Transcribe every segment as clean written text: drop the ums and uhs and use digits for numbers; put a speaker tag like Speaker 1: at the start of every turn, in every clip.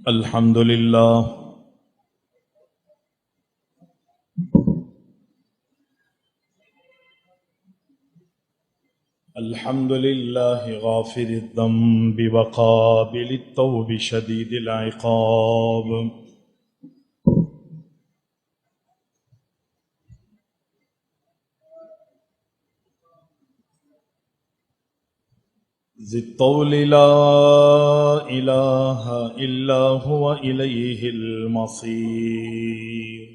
Speaker 1: الحمد لله الحمد لله غافر الذنب وقابل التوب شديد العقاب ذي الطول لا إله إلا هو إليه المصير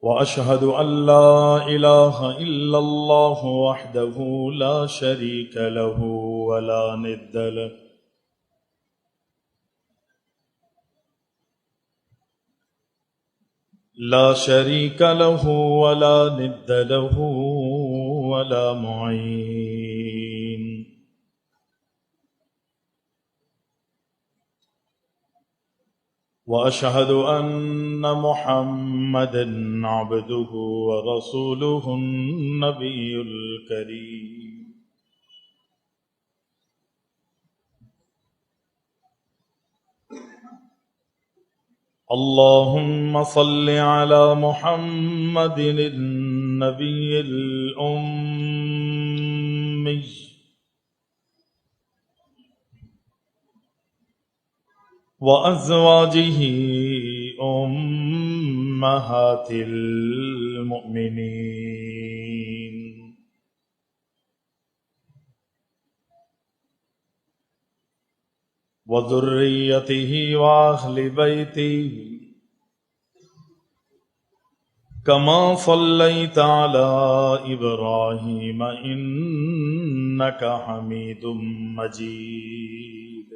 Speaker 1: وأشهد أن لا إله إلا الله وحده لا شريك له ولا ند له لا شريك له ولا ند له ولا معين وأشهد أن محمدًا عبده ورسوله النبي الكريم اللهم صل على محمد النبي الأمي وأزواجه أمهات المؤمنين وذريته وأهل بيته كما صليت على إبراهيم إنك حميد مجيد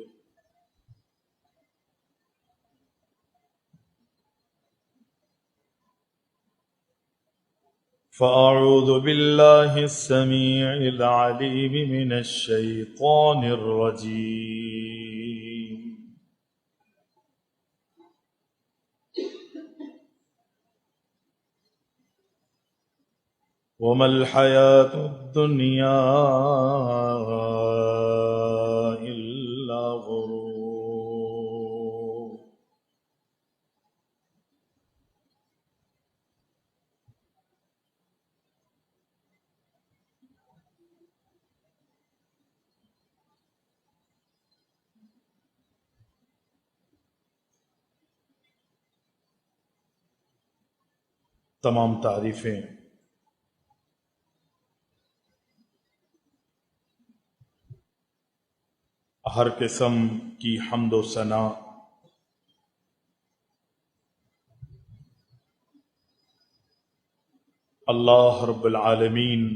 Speaker 1: فأعوذ بالله السميع العليم من الشيطان الرجيم وما الحياة الدنيا إلا غرور تمام تعریفیں ہر قسم کی حمد و ثنا اللہ رب العالمین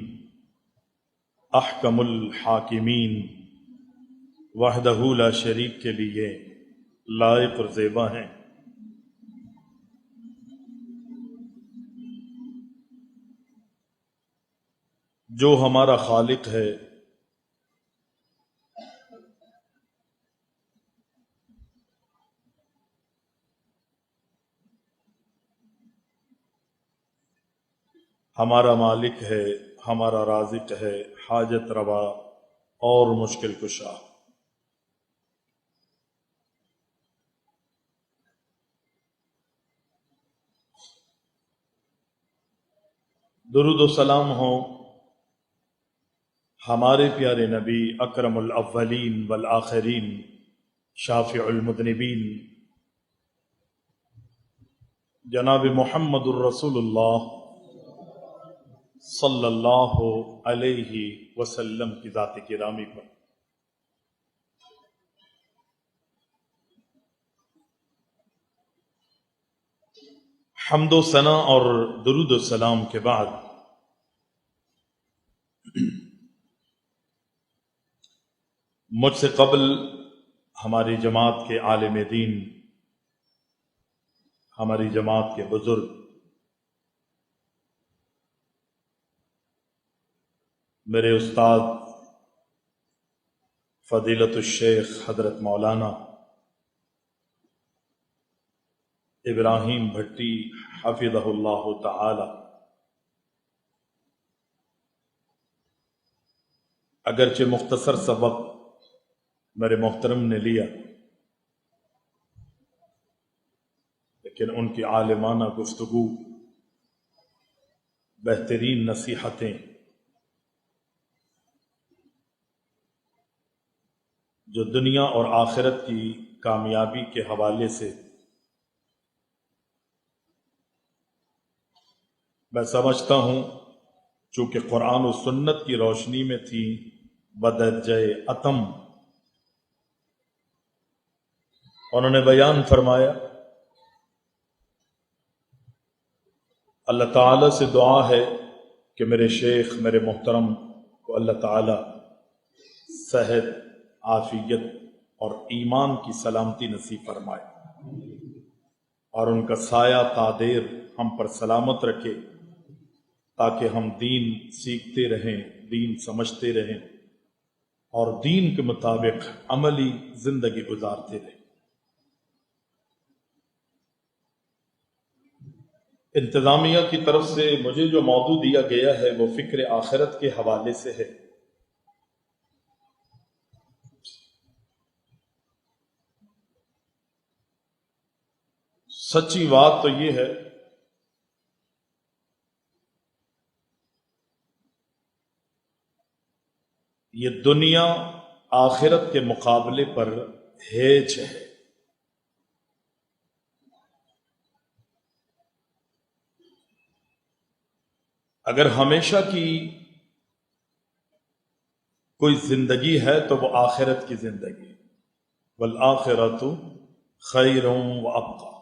Speaker 1: احکم الحاکمین وحدہ لا شریک کے لیے لائق اور زیبا ہیں۔ جو ہمارا خالق ہے ہمارا مالک ہے، ہمارا رازق ہے، حاجت روا اور مشکل کشا۔ درود و سلام ہو ہمارے پیارے نبی اکرم الاولین والآخرین شافع المذنبین جناب محمد الرسول اللہ صلی اللہ علیہ وسلم کی ذات گرامی پر۔ حمد و ثنا اور درود و سلام کے بعد مجھ سے قبل ہماری جماعت کے عالم دین، ہماری جماعت کے بزرگ، میرے استاد فضیلت الشیخ حضرت مولانا ابراہیم بھٹی حفظہ اللہ تعالی اگرچہ مختصر سا وقت میرے محترم نے لیا، لیکن ان کی عالمانہ گفتگو، بہترین نصیحتیں جو دنیا اور آخرت کی کامیابی کے حوالے سے میں سمجھتا ہوں چونکہ قرآن و سنت کی روشنی میں تھی، بدرجہ اتم انہوں نے بیان فرمایا۔ اللہ تعالی سے دعا ہے کہ میرے شیخ، میرے محترم کو اللہ تعالی صحت، عافیت اور ایمان کی سلامتی نصیب فرمائے، اور ان کا سایہ تادیر ہم پر سلامت رکھے، تاکہ ہم دین سیکھتے رہیں، دین سمجھتے رہیں اور دین کے مطابق عملی زندگی گزارتے رہیں۔ انتظامیہ کی طرف سے مجھے جو موضوع دیا گیا ہے وہ فکر آخرت کے حوالے سے ہے۔ سچی بات تو یہ ہے یہ دنیا آخرت کے مقابلے پر ہیچ ہے۔ اگر ہمیشہ کی کوئی زندگی ہے تو وہ آخرت کی زندگی، والآخرۃ خیر وابقیٰ۔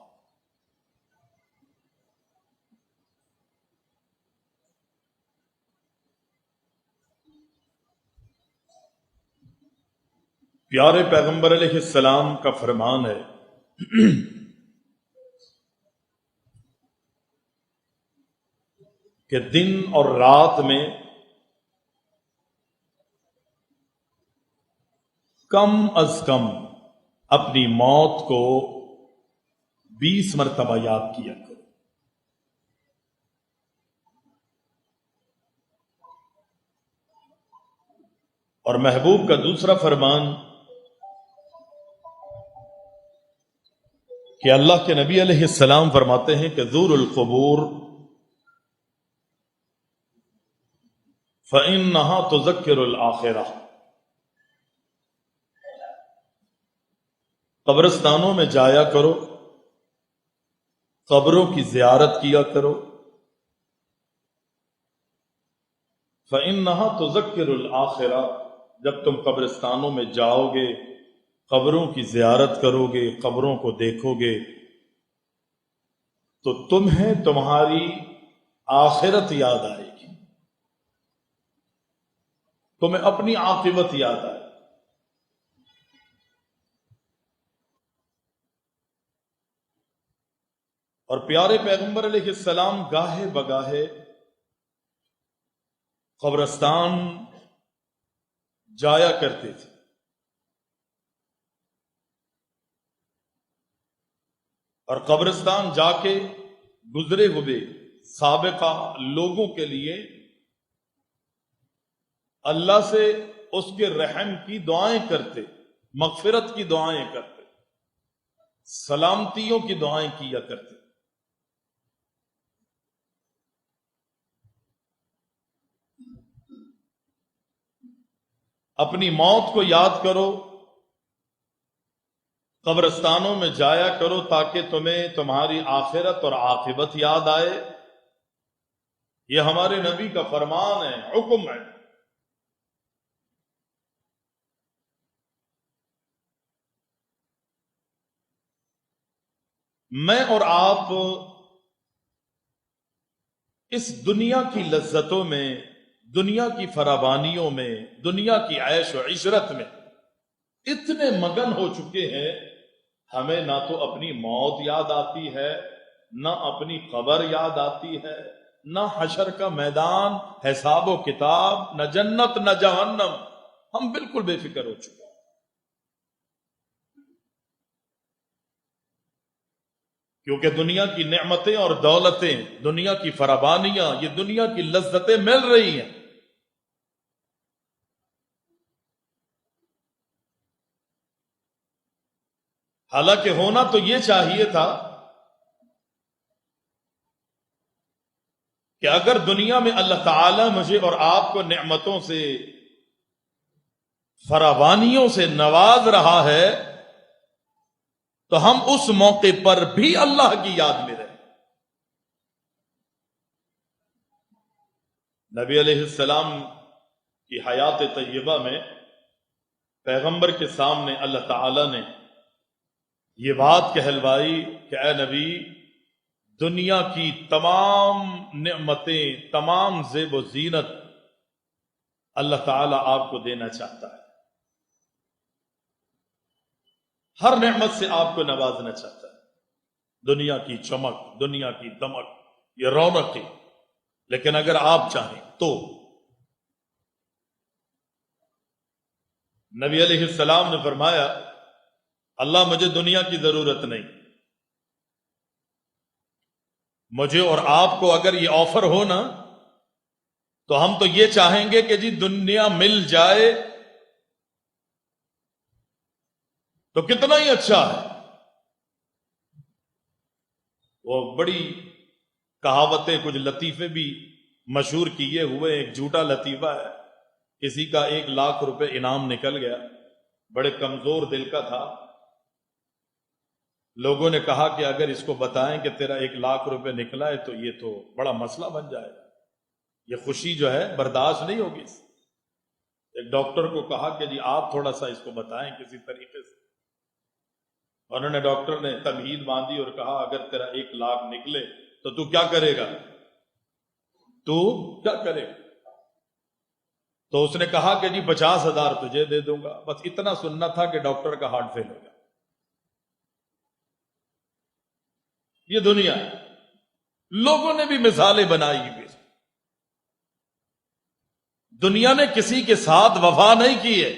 Speaker 1: پیارے پیغمبر علیہ السلام کا فرمان ہے کہ دن اور رات میں کم از کم اپنی موت کو 20 مرتبہ یاد کیا کرو۔ اور محبوب کا دوسرا فرمان کہ اللہ کے نبی علیہ السلام فرماتے ہیں کہ زور القبور فإنها تذکر الآخرہ، قبرستانوں میں جایا کرو، قبروں کی زیارت کیا کرو، فإنها تذکر الآخرہ، جب تم قبرستانوں میں جاؤ گے، قبروں کی زیارت کرو گے، قبروں کو دیکھو گے، تو تمہیں تمہاری آخرت یاد آئے گی، تمہیں اپنی عاقبت یاد آئے۔ اور پیارے پیغمبر علیہ السلام گاہے بگاہے قبرستان جایا کرتے تھے، اور قبرستان جا کے گزرے ہوئے سابقہ لوگوں کے لیے اللہ سے اس کے رحم کی دعائیں کرتے، مغفرت کی دعائیں کرتے، سلامتیوں کی دعائیں کیا کرتے۔ اپنی موت کو یاد کرو، قبرستانوں میں جایا کرو، تاکہ تمہیں تمہاری آخرت اور عاقبت یاد آئے۔ یہ ہمارے نبی کا فرمان ہے، حکم ہے۔ میں اور آپ اس دنیا کی لذتوں میں، دنیا کی فراوانیوں میں، دنیا کی عیش و عشرت میں اتنے مگن ہو چکے ہیں، ہمیں نہ تو اپنی موت یاد آتی ہے، نہ اپنی قبر یاد آتی ہے، نہ حشر کا میدان، حساب و کتاب، نہ جنت نہ جہنم، ہم بالکل بے فکر ہو چکے ہیں۔ کیونکہ دنیا کی نعمتیں اور دولتیں، دنیا کی فراوانیاں، یہ دنیا کی لذتیں مل رہی ہیں، حالانکہ ہونا تو یہ چاہیے تھا کہ اگر دنیا میں اللہ تعالی مجھے اور آپ کو نعمتوں سے، فراوانیوں سے نواز رہا ہے تو ہم اس موقع پر بھی اللہ کی یاد میں رہیں۔ نبی علیہ السلام کی حیات طیبہ میں پیغمبر کے سامنے اللہ تعالی نے یہ بات کہلوائی کہ اے نبی، دنیا کی تمام نعمتیں، تمام زیب و زینت اللہ تعالی آپ کو دینا چاہتا ہے، ہر نعمت سے آپ کو نوازنا چاہتا ہے، دنیا کی چمک، دنیا کی دمک، یہ رونقیں، لیکن اگر آپ چاہیں تو۔ نبی علیہ السلام نے فرمایا اللہ مجھے دنیا کی ضرورت نہیں، مجھے اور آپ کو اگر یہ آفر ہو نا تو ہم تو یہ چاہیں گے کہ جی دنیا مل جائے تو کتنا ہی اچھا ہے۔ وہ بڑی کہاوتیں، کچھ لطیفے بھی مشہور کیے ہوئے، ایک جھوٹا لطیفہ ہے، کسی کا 1,00,000 روپے انعام نکل گیا، بڑے کمزور دل کا تھا، لوگوں نے کہا کہ اگر اس کو بتائیں کہ تیرا 1,00,000 روپے نکلا ہے تو یہ تو بڑا مسئلہ بن جائے گا، یہ خوشی جو ہے برداشت نہیں ہوگی۔ ایک ڈاکٹر کو کہا کہ جی آپ تھوڑا سا اس کو بتائیں کسی طریقے سے، انہوں نے، ڈاکٹر نے تمہید باندھی اور کہا اگر تیرا 1,00,000 نکلے تو کیا کرے گا، تو کیا کرے گا؟ تو اس نے کہا کہ جی 50,000 تجھے دے دوں گا۔ بس اتنا سننا تھا کہ ڈاکٹر کا ہارٹ فیل ہو گیا۔ یہ دنیا ہے، لوگوں نے بھی مثالیں بنائی بھی، دنیا نے کسی کے ساتھ وفا نہیں کی ہے۔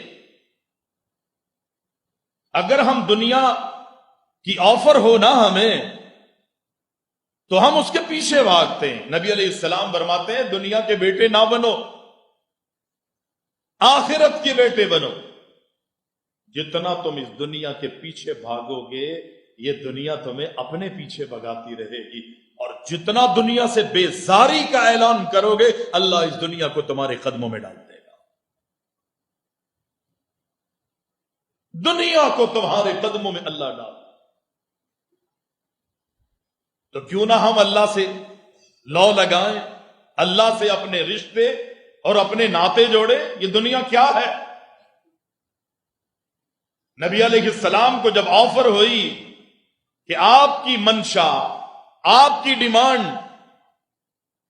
Speaker 1: اگر ہم دنیا کی آفر ہو نا ہمیں تو ہم اس کے پیچھے بھاگتے ہیں۔ نبی علیہ السلام فرماتے ہیں دنیا کے بیٹے نہ بنو، آخرت کے بیٹے بنو۔ جتنا تم اس دنیا کے پیچھے بھاگو گے یہ دنیا تمہیں اپنے پیچھے بھگاتی رہے گی، اور جتنا دنیا سے بیزاری کا اعلان کرو گے اللہ اس دنیا کو تمہارے قدموں میں ڈال دے گا۔ دنیا کو تمہارے قدموں میں اللہ ڈال دے۔ تو کیوں نہ ہم اللہ سے لو لگائیں، اللہ سے اپنے رشتے اور اپنے ناطے جوڑے۔ یہ دنیا کیا ہے؟ نبی علیہ السلام کو جب آفر ہوئی کہ آپ کی منشا، آپ کی ڈیمانڈ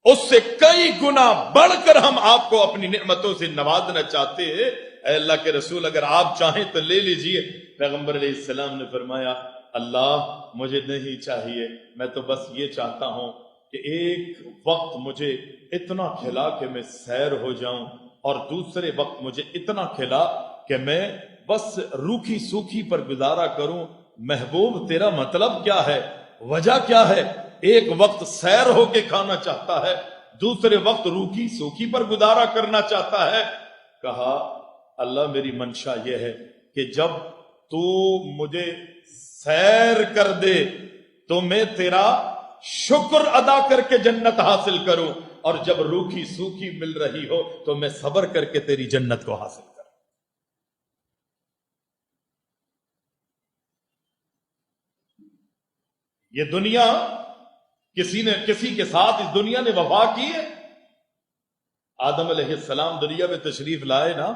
Speaker 1: اس سے کئی گنا بڑھ کر ہم آپ کو اپنی نعمتوں سے نوازنا چاہتے ہیں، اے اللہ کے رسول اگر آپ چاہیں تو لے لیجئے۔ پیغمبر علیہ السلام نے فرمایا اللہ مجھے نہیں چاہیے، میں تو بس یہ چاہتا ہوں کہ ایک وقت مجھے اتنا کھلا کہ میں سیر ہو جاؤں، اور دوسرے وقت مجھے اتنا کھلا کہ میں بس روکھی سوکھی پر گزارا کروں۔ محبوب تیرا مطلب کیا ہے، وجہ کیا ہے؟ ایک وقت سیر ہو کے کھانا چاہتا ہے، دوسرے وقت روکھی سوکھی پر گزارا کرنا چاہتا ہے۔ کہا اللہ میری منشا یہ ہے کہ جب تو مجھے سیر کر دے تو میں تیرا شکر ادا کر کے جنت حاصل کروں، اور جب روکھی سوکھی مل رہی ہو تو میں صبر کر کے تیری جنت کو حاصل کروں۔ یہ دنیا کسی کے ساتھ اس دنیا نے وفا کی ہے؟ آدم علیہ السلام دنیا میں تشریف لائے نا،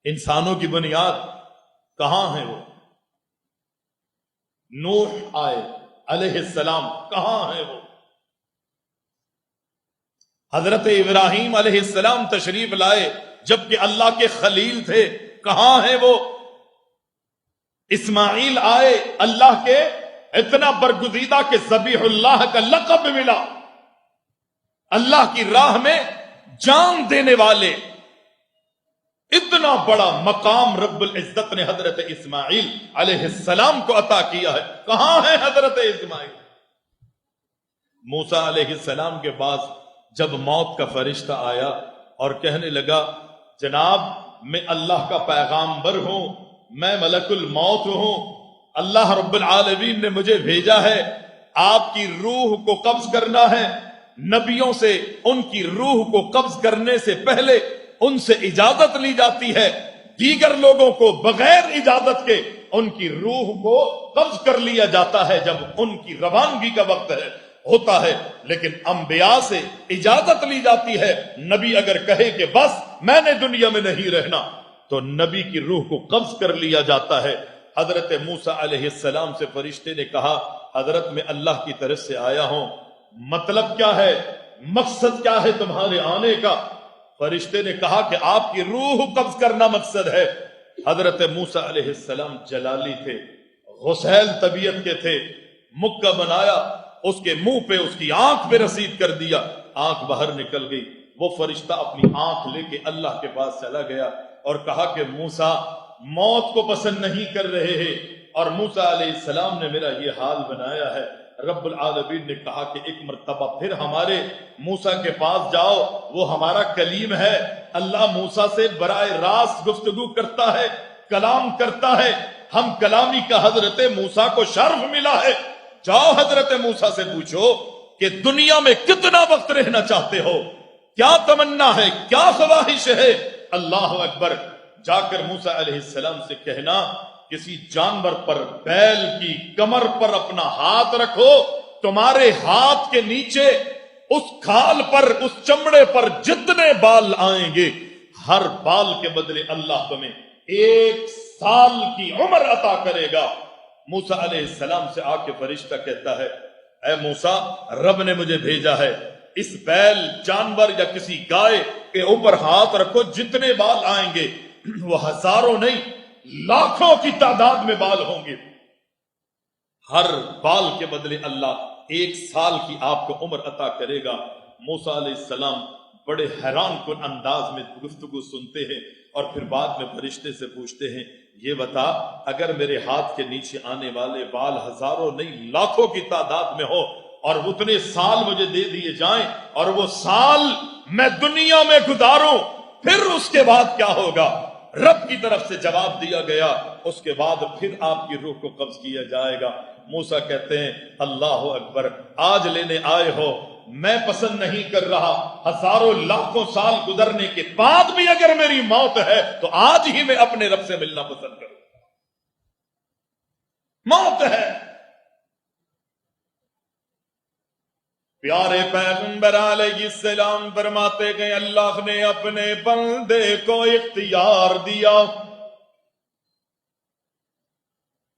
Speaker 1: انسانوں کی بنیاد کہاں ہے وہ؟ نوح آئے علیہ السلام، کہاں ہے وہ؟ حضرت ابراہیم علیہ السلام تشریف لائے جبکہ اللہ کے خلیل تھے، کہاں ہے وہ؟ اسماعیل آئے اللہ کے اتنا برگزیدہ کہ ذبیح اللہ کا لقب ملا، اللہ کی راہ میں جان دینے والے، اتنا بڑا مقام رب العزت نے حضرت اسماعیل علیہ السلام کو عطا کیا ہے۔ کہاں ہے حضرت اسماعیل؟ موسیٰ علیہ السلام کے پاس جب موت کا فرشتہ آیا اور کہنے لگا جناب میں اللہ کا پیغامبر ہوں، میں ملک الموت ہوں، اللہ رب العالمین نے مجھے بھیجا ہے آپ کی روح کو قبض کرنا ہے. نبیوں سے ان کی روح کو قبض کرنے سے پہلے ان سے اجازت لی جاتی ہے. دیگر لوگوں کو بغیر اجازت کے ان کی روح کو قبض کر لیا جاتا ہے جب ان کی روانگی کا وقت ہوتا ہے. لیکن انبیاء سے اجازت لی جاتی ہے. نبی اگر کہے کہ بس میں نے دنیا میں نہیں رہنا تو نبی کی روح کو قبض کر لیا جاتا ہے. حضرت موسیٰ علیہ السلام سے فرشتے نے کہا حضرت میں اللہ کی طرف سے آیا ہوں, مطلب کیا ہے, مقصد کیا ہے تمہارے آنے کا؟ فرشتے نے کہا کہ آپ کی روح قبض کرنا مقصد ہے. حضرت موسیٰ علیہ السلام جلالی تھے, غسیل طبیعت کے تھے. مکہ بنایا, اس کے منہ پہ اس کی آنکھ پہ رسید کر دیا, آنکھ باہر نکل گئی. وہ فرشتہ اپنی آنکھ لے کے اللہ کے پاس چلا گیا اور کہا کہ موسیٰ موت کو پسند نہیں کر رہے ہیں اور موسیٰ علیہ السلام نے میرا یہ حال بنایا ہے. رب العالمین نے کہا کہ ایک مرتبہ پھر ہمارے موسیٰ کے پاس جاؤ, وہ ہمارا کلیم ہے. اللہ موسیٰ سے براہ راست گفتگو کرتا ہے, کلام کرتا ہے. ہم کلامی کا حضرت موسیٰ کو شرف ملا ہے. جاؤ حضرت موسیٰ سے پوچھو کہ دنیا میں کتنا وقت رہنا چاہتے ہو, کیا تمنا ہے, کیا خواہش ہے. اللہ اکبر. جا کر موسیٰ علیہ السلام سے کہنا کسی جانور پر, بیل کی کمر پر اپنا ہاتھ رکھو, تمہارے ہاتھ کے نیچے اس کھال پر, اس چمڑے پر جتنے بال آئیں گے ہر بال کے بدلے اللہ تمہیں 1 سال کی عمر عطا کرے گا. موسیٰ علیہ السلام سے آ کے فرشتہ کہتا ہے اے موسیٰ رب نے مجھے بھیجا ہے, اس بیل جانور یا کسی گائے کے اوپر ہاتھ رکھو, جتنے بال آئیں گے وہ ہزاروں نہیں لاکھوں کی تعداد میں بال ہوں گے. ہر بال کے بدلے اللہ 1 سال کی آپ کو عمر عطا کرے گا. موسیٰ علیہ السلام بڑے حیران کن انداز میں گفتگو سنتے ہیں اور پھر بعد میں فرشتے سے پوچھتے ہیں یہ بتا اگر میرے ہاتھ کے نیچے آنے والے بال ہزاروں نہیں لاکھوں کی تعداد میں ہو اور اتنے سال مجھے دے دیے جائیں اور وہ سال میں دنیا میں گزاروں, پھر اس کے بعد کیا ہوگا؟ رب کی طرف سے جواب دیا گیا اس کے بعد پھر آپ کی روح کو قبض کیا جائے گا. موسیٰ کہتے ہیں اللہ اکبر, آج لینے آئے ہو, میں پسند نہیں کر رہا. ہزاروں لاکھوں سال گزرنے کے بعد بھی اگر میری موت ہے تو آج ہی میں اپنے رب سے ملنا پسند کروں. موت ہے. پیارے پیغمبر علیہ السلام فرماتے گئے اللہ نے اپنے بندے کو اختیار دیا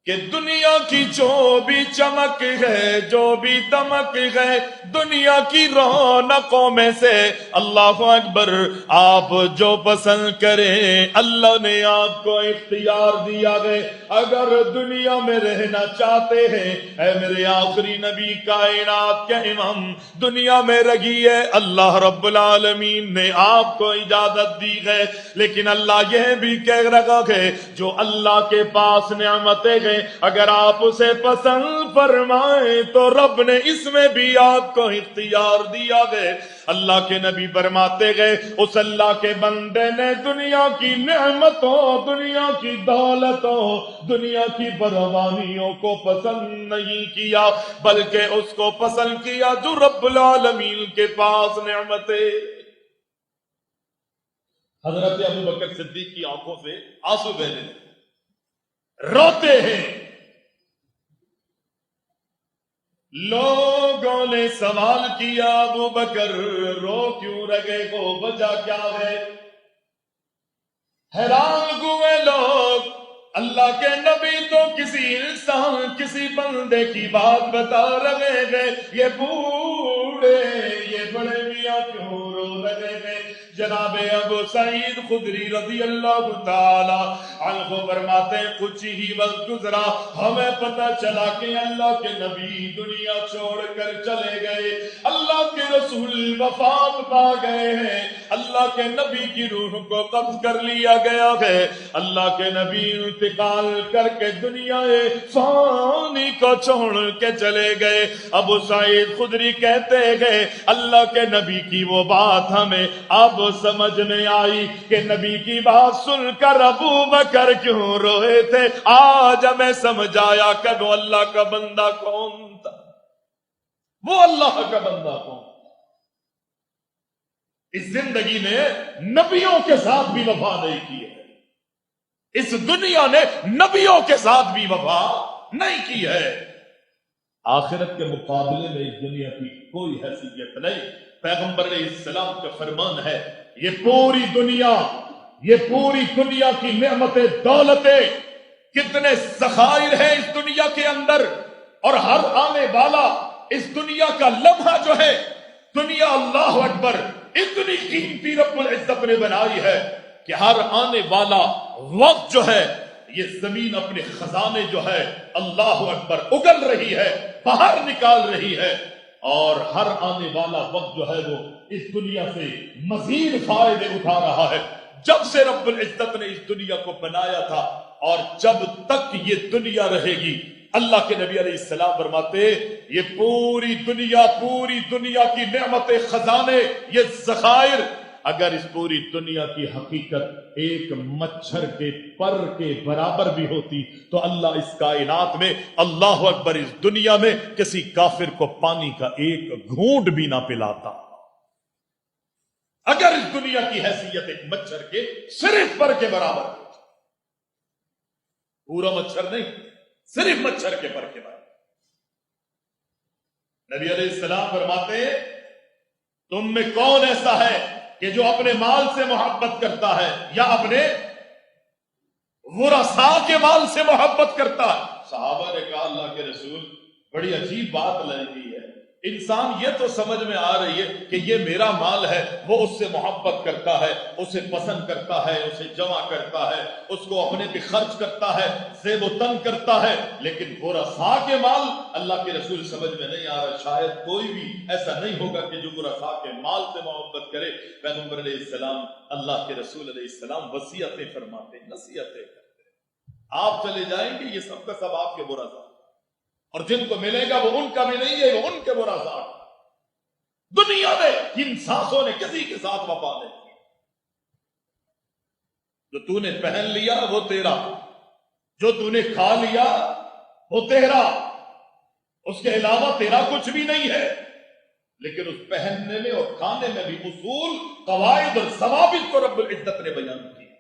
Speaker 1: کہ دنیا کی جو بھی چمک ہے, جو بھی دمک ہے, دنیا کی رونقوں میں سے اللہ اکبر آپ جو پسند کریں اللہ نے آپ کو اختیار دیا ہے. اگر دنیا میں رہنا چاہتے ہیں اے میرے آخری نبی کائنات کے امام, دنیا میں رہیے, اللہ رب العالمین نے آپ کو اجازت دی ہے. لیکن اللہ یہ بھی کہہ رہا ہے جو اللہ کے پاس نعمتیں ہیں اگر آپ اسے پسند فرمائیں تو رب نے اس میں بھی آپ کو اختیار دیا ہے. اللہ کے نبی فرماتے گئے اس اللہ کے بندے نے دنیا کی نعمتوں, دنیا کی دولتوں, دنیا کی فراوانیوں کو پسند نہیں کیا بلکہ اس کو پسند کیا جو رب العالمین کے پاس نعمتیں. حضرت ابوبکر صدیق کی آنکھوں سے آنسو بہنے لگے, روتے ہیں. لوگوں نے سوال کیا ابو بکر رو کیوں رہے ہو, وجہ کیا ہے؟ حیران ہوئے لوگ. اللہ کے نبی تو کسی انسان, کسی بندے کی بات بتا رہے ہیں, یہ بوڑھے, یہ بڑے میاں کیوں رو رہے ہیں؟ جناب ابو سعید خدری رضی اللہ تعالی عنہ فرماتے ہیں کچھ ہی وقت گزرا ہمیں پتہ چلا کہ اللہ کے نبی دنیا چھوڑ کر چلے گئے, اللہ کے رسول وفات پا گئے ہیں, اللہ کے نبی کی روح کو قبض کر لیا گیا ہے, اللہ کے نبی انتقال کر کے دنیا فانی کو چھوڑ کے چلے گئے۔ ابو سعید خدری کہتے گئے اللہ کے نبی کی وہ بات ہمیں اب سمجھ میں آئی کہ نبی کی بات سن کر ابو بکر کیوں روئے تھے۔ آج ہمیں سمجھ آیا کہ وہ اللہ کا بندہ کون تھا، وہ اللہ کا بندہ کون تھا۔ اس زندگی نے نبیوں کے ساتھ بھی وفا نہیں کی ہے، اس دنیا نے نبیوں کے ساتھ بھی وفا نہیں کی ہے۔ آخرت کے مقابلے میں اس دنیا کی کوئی حیثیت نہیں۔ پیغمبر علیہ السلام کا فرمان ہے یہ پوری دنیا کی نعمتیں دولتیں کتنے ذخائر ہیں اس دنیا کے اندر، اور ہر آنے والا اس دنیا کا لمحہ جو ہے، دنیا اللہ اکبر اتنی قیمتی رب العزت نے بنائی ہے کہ ہر آنے والا وقت جو ہے یہ زمین اپنے خزانے جو ہے اللہ اکبر اگل رہی ہے، باہر نکال رہی ہے، اور ہر آنے والا وقت جو ہے وہ اس دنیا سے مزید فائدے اٹھا رہا ہے۔ جب سے رب العزت نے اس دنیا کو بنایا تھا اور جب تک یہ دنیا رہے گی، اللہ کے نبی علیہ السلام فرماتے یہ پوری دنیا کی نعمت خزانے، یہ ذخائر، اگر اس پوری دنیا کی حقیقت ایک مچھر کے پر کے برابر بھی ہوتی تو اللہ اس کائنات میں، اللہ اکبر، اس دنیا میں کسی کافر کو پانی کا ایک گھونٹ بھی نہ پلاتا۔ اگر اس دنیا کی حیثیت ایک مچھر کے صرف پر کے برابر ہوتی، پورا مچھر نہیں، صرف مچھر کے پر کے برابر۔ نبی علیہ السلام فرماتے ہیں تم میں کون ایسا ہے کہ جو اپنے مال سے محبت کرتا ہے یا اپنے ورثاء کے مال سے محبت کرتا ہے؟ صحابہ نے کہا اللہ کے رسول بڑی عجیب بات لگی ہے، انسان یہ تو سمجھ میں آ رہی ہے کہ یہ میرا مال ہے، وہ اس سے محبت کرتا ہے، اسے پسند کرتا ہے، اسے جمع کرتا ہے، اس کو اپنے پہ خرچ کرتا ہے، زیب و تن کرتا ہے، لیکن ورثاء کے مال اللہ کے رسول سمجھ میں نہیں آ رہا۔ شاید کوئی بھی ایسا نہیں ہوگا کہ جو ورثاء کے مال سے محبت کرے۔ پیغمبر علیہ السلام، اللہ کے رسول علیہ السلام وصیتیں فرماتے، نصیحتیں کرتے، آپ چلے جائیں گے یہ سب کا سب آپ کے ورثاء، اور جن کو ملے گا وہ ان کا بھی نہیں ہے، وہ ان کے ورثاء۔ دنیا میں ان سانسوں نے کسی کے ساتھ وفا نہیں کی۔ جو تو نے پہن لیا وہ تیرا، جو تو نے کھا لیا وہ تیرا، اس کے علاوہ تیرا کچھ بھی نہیں ہے۔ لیکن اس پہننے میں اور کھانے میں بھی اصول، قواعد اور ضوابط کو رب العزت نے بیان کی۔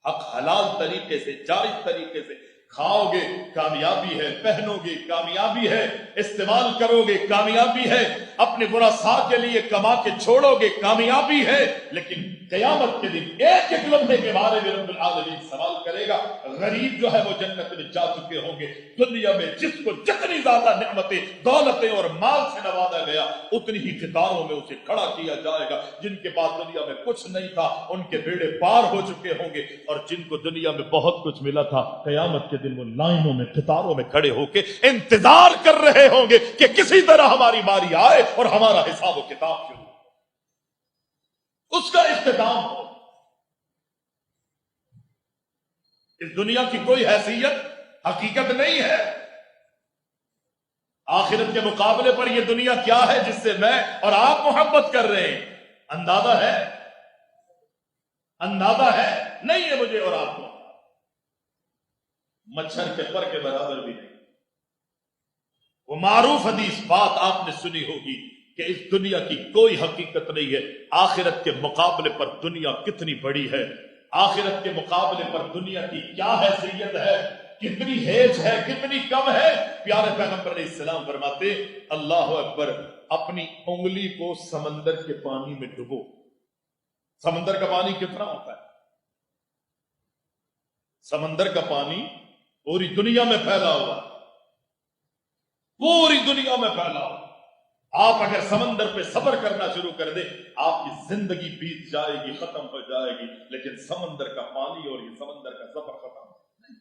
Speaker 1: حق حلال طریقے سے، جائز طریقے سے کھاؤ گے کامیابی ہے، پہنو گے کامیابی ہے، استعمال کرو گے کامیابی ہے، اپنے ورثاء کے لیے کما کے چھوڑو گے کامیابی ہے۔ لیکن قیامت کے دن ایک ایک لمحے کے بارے میں رب العالمین سوال کرے گا۔ غریب جو ہے وہ جنت میں جا چکے ہوں گے۔ دنیا میں جس کو جتنی زیادہ نعمتیں، دولتیں اور مال سے نوازا گیا، اتنی ہی قطاروں میں اسے کھڑا کیا جائے گا۔ جن کے پاس دنیا میں کچھ نہیں تھا ان کے بیڑے پار ہو چکے ہوں گے، اور جن کو دنیا میں بہت کچھ ملا تھا قیامت کے دن وہ لائنوں میں، قطاروں میں کھڑے ہو کے انتظار کر رہے ہوں گے کہ کسی طرح ہماری باری آئے اور ہمارا حساب و کتاب شروع، اس کا اختتام ہو۔ اس دنیا کی کوئی حیثیت، حقیقت نہیں ہے۔ آخرت کے مقابلے پر یہ دنیا کیا ہے جس سے میں اور آپ محبت کر رہے ہیں؟ اندازہ ہے؟ اندازہ ہے؟ نہیں ہے مجھے اور آپ کو۔ مچھر کے پر کے برابر بھی نہیں۔ وہ معروف حدیث بات آپ نے سنی ہوگی کہ اس دنیا کی کوئی حقیقت نہیں ہے، آخرت کے مقابلے پر دنیا کتنی بڑی ہے، آخرت کے مقابلے پر دنیا کی کیا حیثیت ہے، کتنی ہیج ہے، کتنی کم ہے۔ پیارے پیغمبر علیہ السلام فرماتے اللہ اکبر، اپنی انگلی کو سمندر کے پانی میں ڈبو۔ سمندر کا پانی کتنا ہوتا ہے؟ سمندر کا پانی پوری دنیا میں پھیلا ہوا، پوری دنیا میں پھیلا ہوا۔ آپ اگر سمندر پہ سفر کرنا شروع کر دیں، آپ کی زندگی بیت جائے گی، ختم ہو جائے گی، لیکن سمندر کا پانی اور یہ سمندر کا سفر ختم نہیں۔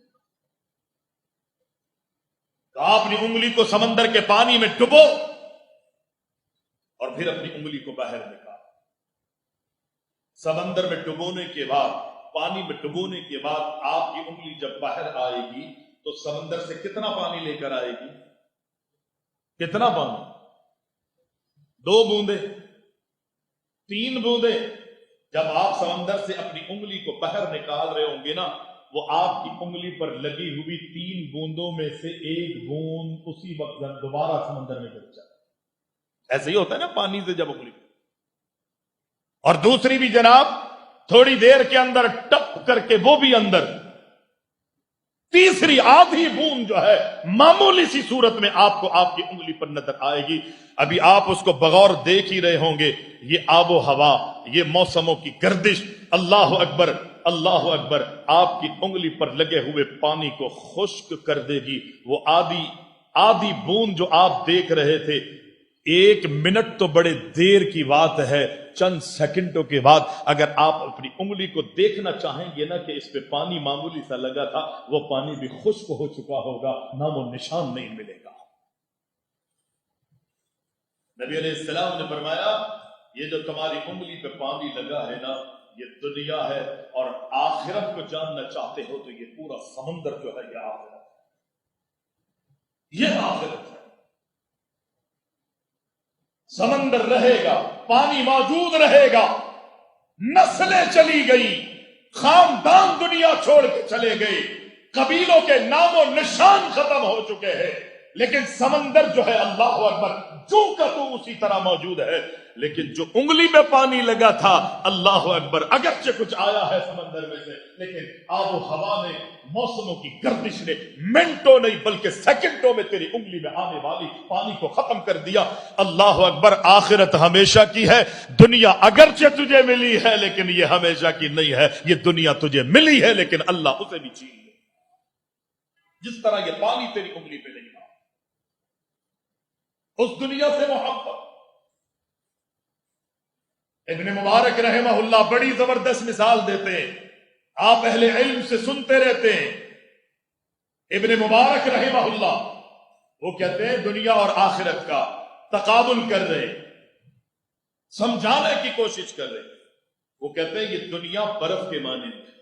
Speaker 1: تو آپ اپنی انگلی کو سمندر کے پانی میں ڈبو اور پھر اپنی انگلی کو باہر نکال۔ سمندر میں ڈبونے کے بعد، پانی میں ڈبونے کے بعد آپ کی انگلی جب باہر آئے گی تو سمندر سے کتنا پانی لے کر آئے گی؟ کتنا پانی؟ 2 بوندیں، 3 بوندیں؟ جب آپ سمندر سے اپنی انگلی کو باہر نکال رہے ہوں گے نا، وہ آپ کی انگلی پر لگی ہوئی 3 بوندوں میں سے 1 بوند اسی وقت دوبارہ سمندر میں گر جائے۔ ایسے ہی ہوتا ہے نا پانی سے جب انگلی، اور دوسری بھی جناب تھوڑی دیر کے اندر ٹپ کر کے وہ بھی اندر، تیسری آدھی بوند جو ہے معمولی سی صورت میں آپ کو آپ کی انگلی پر نظر آئے گی۔ ابھی آپ اس کو بغور دیکھ ہی رہے ہوں گے، یہ آب و ہوا، یہ موسموں کی گردش، اللہ اکبر اللہ اکبر، آپ کی انگلی پر لگے ہوئے پانی کو خشک کر دے گی۔ وہ آدھی بوند جو آپ دیکھ رہے تھے، 1 منٹ تو بڑے دیر کی بات ہے، چند سیکنڈوں کے بعد اگر آپ اپنی انگلی کو دیکھنا چاہیں گے نا کہ اس پہ پانی معمولی سا لگا تھا، وہ پانی بھی خشک ہو چکا ہوگا، نام و نشان نہیں ملے گا۔ نبی علیہ السلام نے فرمایا یہ جو تمہاری انگلی پہ پانی لگا ہے نا، یہ دنیا ہے، اور آخرت کو جاننا چاہتے ہو تو یہ پورا سمندر جو ہے یہ آخرت ہے، یہ آخرت ہے۔ سمندر رہے گا، پانی موجود رہے گا، نسلیں چلی گئی، خاندان دنیا چھوڑ کے چلے گئے، قبیلوں کے نام و نشان ختم ہو چکے ہیں، لیکن سمندر جو ہے اللہ اکبر جو کا تو اسی طرح موجود ہے۔ لیکن جو انگلی میں پانی لگا تھا، اللہ اکبر، اگرچہ کچھ آیا ہے سمندر میں سے، لیکن آب و ہوا نے، موسموں کی گردش نے منٹوں نہیں بلکہ سیکنڈوں میں تیری انگلی میں آنے والی پانی کو ختم کر دیا۔ اللہ اکبر، آخرت ہمیشہ کی ہے، دنیا اگرچہ تجھے ملی ہے لیکن یہ ہمیشہ کی نہیں ہے۔ یہ دنیا تجھے ملی ہے لیکن اللہ اسے بھی چھین لے، جس طرح یہ پانی تیری انگلی پہ نہیں تھا۔ اس دنیا سے محبت، ابن مبارک رحمہ اللہ بڑی زبردست مثال دیتے ہیں، آپ اہل علم سے سنتے رہتے ہیں۔ ابن مبارک رحمہ اللہ وہ کہتے ہیں دنیا اور آخرت کا تقابل کر رہے، سمجھانے کی کوشش کر رہے۔ وہ کہتے ہیں یہ دنیا برف کے مانند ہے،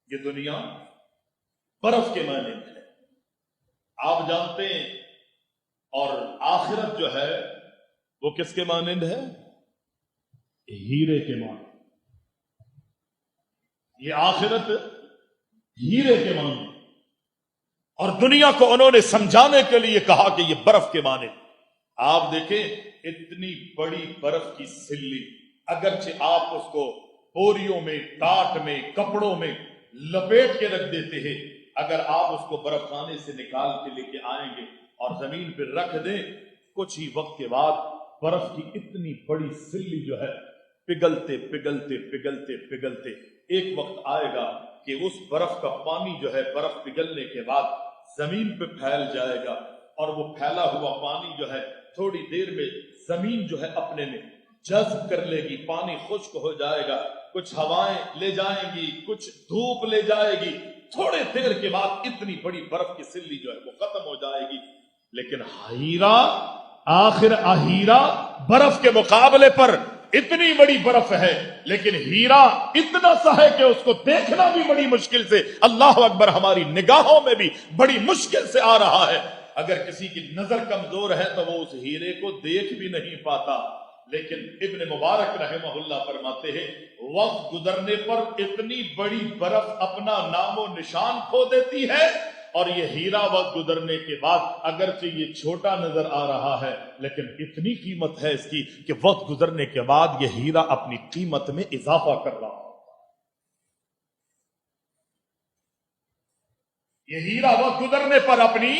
Speaker 1: یہ دنیا برف کے مانند ہے، آپ جانتے ہیں، اور آخرت جو ہے وہ کس کے مانند ہے؟ ہیرے کے مانند۔ یہ آخرت ہیرے کے مانند، اور دنیا کو انہوں نے سمجھانے کے لیے کہا کہ یہ برف کے مانند۔ آپ دیکھیں اتنی بڑی برف کی سلی، اگرچہ آپ اس کو بوریوں میں، ٹاٹ میں، کپڑوں میں لپیٹ کے رکھ دیتے ہیں، اگر آپ اس کو برف خانے سے نکال کے لے کے آئیں گے اور زمین پہ رکھ دیں، کچھ ہی وقت کے بعد برف کی اتنی بڑی سلی جو ہے پگھلتے پگھلتے پگھلتے پگھلتے ایک وقت آئے گا کہ اس برف کا پانی جو ہے برف پگھلنے کے بعد زمین پہ پھیل جائے گا، اور وہ پھیلا ہوا پانی جو ہے تھوڑی دیر میں زمین جو ہے اپنے میں جذب کر لے گی، پانی خشک ہو جائے گا، کچھ ہوائیں لے جائیں گی، کچھ دھوپ لے جائے گی، تھوڑے دیر کے بعد اتنی بڑی برف کی سلی جو ہے وہ ختم ہو جائے گی۔ لیکن ہیرا، آخر ہیرا برف کے مقابلے پر اتنی بڑی برف ہے، لیکن ہیرا اتنا سا ہے کہ اس کو دیکھنا بھی بڑی مشکل سے، اللہ اکبر، ہماری نگاہوں میں بھی بڑی مشکل سے آ رہا ہے۔ اگر کسی کی نظر کمزور ہے تو وہ اس ہیرے کو دیکھ بھی نہیں پاتا، لیکن ابن مبارک رحمہ اللہ فرماتے ہیں وقت گزرنے پر اتنی بڑی برف اپنا نام و نشان کھو دیتی ہے، اور یہ ہیرا وقت گزرنے کے بعد اگرچہ یہ چھوٹا نظر آ رہا ہے لیکن اتنی قیمت ہے اس کی کہ وقت گزرنے کے بعد یہ ہیرا اپنی قیمت میں اضافہ کر رہا ہے۔ یہ ہیرا وقت گزرنے پر اپنی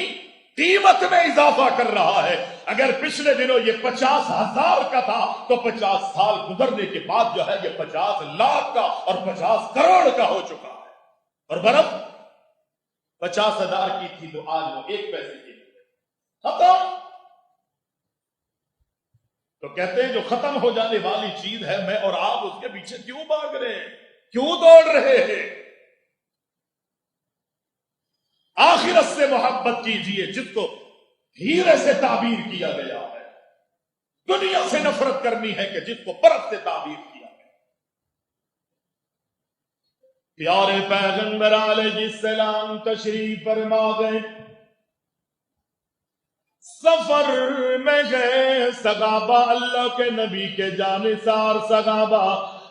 Speaker 1: قیمت میں اضافہ کر رہا ہے۔ اگر پچھلے دنوں یہ 50,000 کا تھا تو 50 سال گزرنے کے بعد جو ہے یہ 50 لاکھ کا اور 50 کروڑ کا ہو چکا ہے۔ اور برف 50,000 کی تھی تو آج وہ 1 پیسے کی ختم۔ تو کہتے ہیں جو ختم ہو جانے والی چیز ہے، میں اور آپ اس کے پیچھے کیوں بھاگ رہے ہیں، کیوں دوڑ رہے ہیں؟ آخرت سے محبت کیجئے جس کو ہیرے سے تعبیر کیا گیا ہے، دنیا سے نفرت کرنی ہے کہ جس کو برف سے تعبیر کیا گیا۔ پیارے پیغمبر علیہ السلام تشریف فرما گئے، سفر میں گئے، صحابہ اللہ کے نبی کے جانثار صحابہ،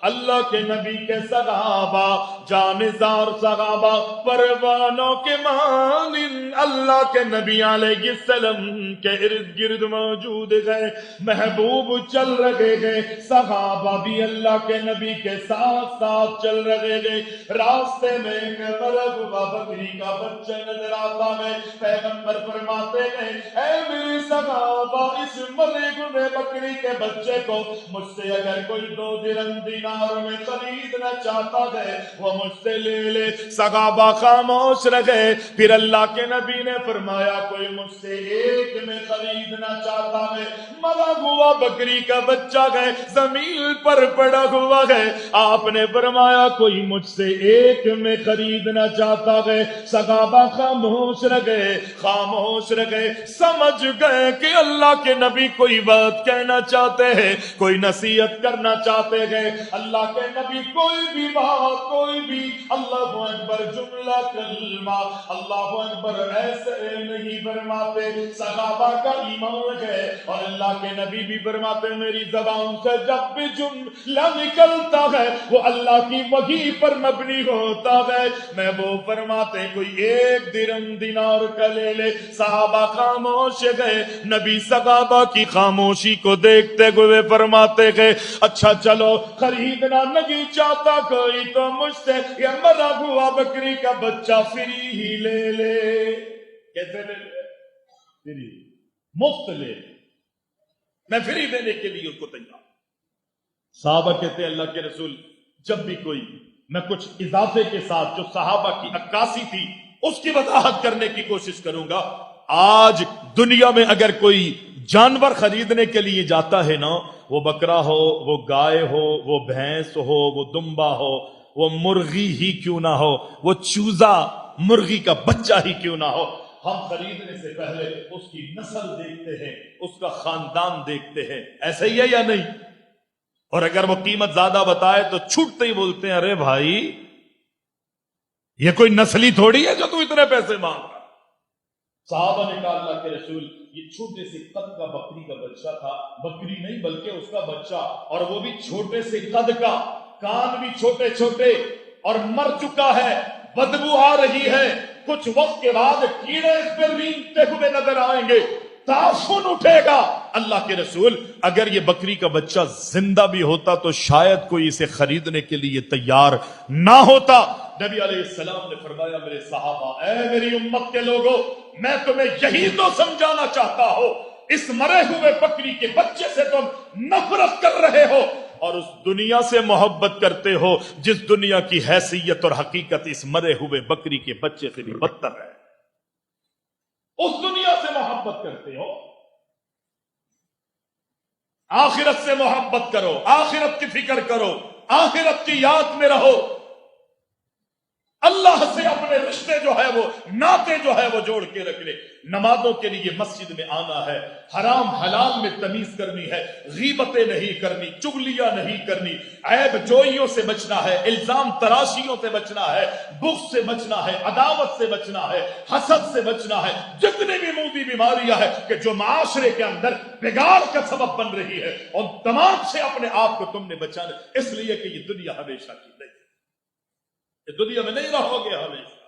Speaker 1: اللہ کے نبی کے صحابہ، جانثار صحابہ پروانوں کے مانند اللہ کے نبی علیہ السلام کے ارد گرد موجود گئے، محبوب چل رہے گئے، صحابہ بھی اللہ کے نبی کے ساتھ ساتھ چل رہے گئے، راستے میں ایک مرغ ہوا بکری کا بچہ نظر آتا ہے، پیغمبر فرماتے ہیں اے میرے صحابہ، اس مرغ میں بکری کے بچے کو مجھ سے اگر کوئی 2 درہم دینار میں خریدنا چاہتا ہے وہ مجھ سے لے لے۔ صحابہ خاموش رہے، پھر اللہ کے نبی نے فرمایا کوئی مجھ سے 1 میں خریدنا چاہتا ہے، مرا ہوا بکری کا بچہ ہے، زمین پر پڑا ہوا ہے، آپ نے فرمایا کوئی مجھ سے 1 میں خریدنا چاہتا ہے۔ صحابہ خاموش رہے، خاموش رہے، سمجھ گئے کہ اللہ کے نبی کوئی بات کہنا چاہتے ہیں، کوئی نصیحت کرنا چاہتے ہیں۔ اللہ کے نبی کوئی بھی بات، کوئی بھی اللہ اکبر جملہ کلمہ اللہ اکبر ایسے نہیں فرماتے۔ صحابہ کا ایمان ہے اور اللہ کے نبی بھی فرماتے میری زبان سے جب بھی جملہ نکلتا ہے وہ اللہ کی وحی پر مبنی ہوتا ہے۔ میں وہ فرماتے کوئی 1 درہم دینار کا لے لے۔ صحابہ خاموش گئے، نبی صحابہ کی خاموشی کو دیکھتے ہوئے فرماتے گئے اچھا چلو خریدنا نہیں چاہتا کوئی تو مجھ سے یہ مرا ہوا بکری کا بچہ فری ہی لے لے۔ کیسے لے لے؟ فری، مفت لے لے، میں فری دینے کے لیے ان کو تیار۔ صحابہ کہتے ہیں اللہ کے رسول جب بھی کوئی میں کچھ اضافے کے ساتھ جو صحابہ کی عکاسی تھی اس کی وضاحت کرنے کی کوشش کروں گا۔ آج دنیا میں اگر کوئی جانور خریدنے کے لیے جاتا ہے نا، وہ بکرا ہو، وہ گائے ہو، وہ بھینس ہو، وہ دمبا ہو، وہ مرغی ہی کیوں نہ ہو، وہ چوزا مرغی کا بچہ ہی کیوں نہ ہو، ہم خریدنے سے پہلے اس کی نسل دیکھتے ہیں، اس کا خاندان دیکھتے ہیں، ایسے ہی ہے یا نہیں؟ اور اگر وہ قیمت زیادہ بتائے تو چھوٹتے ہی بولتے ہیں ارے بھائی یہ کوئی نسلی تھوڑی ہے جو تو اتنے پیسے مانگ رہا۔ صحابہ نے کہا اللہ کے رسول یہ چھوٹے سے قد کا بکری کا بچہ تھا، بکری نہیں بلکہ اس کا بچہ، اور وہ بھی چھوٹے سے قد کا، کان بھی چھوٹے چھوٹے، اور مر چکا ہے، بدبو آ رہی ہے، کچھ وقت کے بعد کیڑے اس پہ رینگتے ہوئے نظر آئیں گے، تعفن اٹھے گا۔ اللہ کے رسول اگر یہ بکری کا بچہ زندہ بھی ہوتا تو شاید کوئی اسے خریدنے کے لیے تیار نہ ہوتا۔ نبی علیہ السلام نے فرمایا میرے صحابہ، اے میری امت کے لوگوں، میں تمہیں یہی تو سمجھانا چاہتا ہوں، اس مرے ہوئے بکری کے بچے سے تم نفرت کر رہے ہو اور اس دنیا سے محبت کرتے ہو جس دنیا کی حیثیت اور حقیقت اس مرے ہوئے بکری کے بچے سے بھی بدتر ہے۔ اس دنیا سے محبت کرتے ہو، آخرت سے محبت کرو، آخرت کی فکر کرو، آخرت کی یاد میں رہو، اللہ سے اپنے رشتے جو ہے وہ ناطے جو ہے وہ جوڑ کے رکھ لے۔ نمازوں کے لیے مسجد میں آنا ہے، حرام حلال میں تمیز کرنی ہے، غیبتیں نہیں کرنی، چغلیاں نہیں کرنی، عیب جوئیوں سے بچنا ہے، الزام تراشیوں سے بچنا ہے، بغض سے بچنا ہے، عداوت سے بچنا ہے، حسد سے بچنا ہے، جتنی بھی موذی بیماریاں ہیں کہ جو معاشرے کے اندر بگاڑ کا سبب بن رہی ہے ان تمام سے اپنے آپ کو تم نے بچانا، اس لیے کہ یہ دنیا ہمیشہ کی نہیں، یہ دنیا میں نہیں رہو گے ہمیشہ۔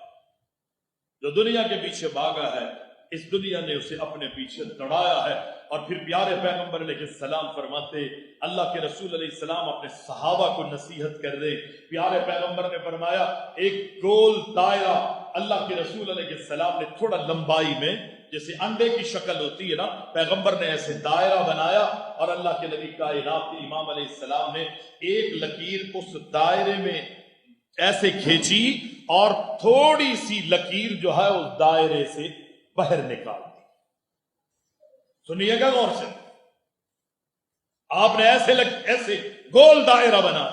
Speaker 1: جو دنیا کے پیچھے بھاگا ہے اس دنیا نے اسے اپنے پیچھے دوڑایا ہے۔ اور پھر پیارے پیغمبر علیہ السلام فرماتے، اللہ کے رسول علیہ السلام اپنے صحابہ کو نصیحت کر رہے، پیارے پیغمبر نے فرمایا ایک گول دائرہ اللہ کے رسول علیہ السلام نے تھوڑا لمبائی میں جیسے انڈے کی شکل ہوتی ہے نا، پیغمبر نے ایسے دائرہ بنایا اور اللہ کے نبی کائنات کے امام علیہ السلام نے ایک لکیر اس دائرے میں ایسے کھینچی اور تھوڑی سی لکیر جو ہے اس دائرے سے باہر نکال دی۔ سنیے گا غور سے، آپ نے ایسے گول دائرہ بنا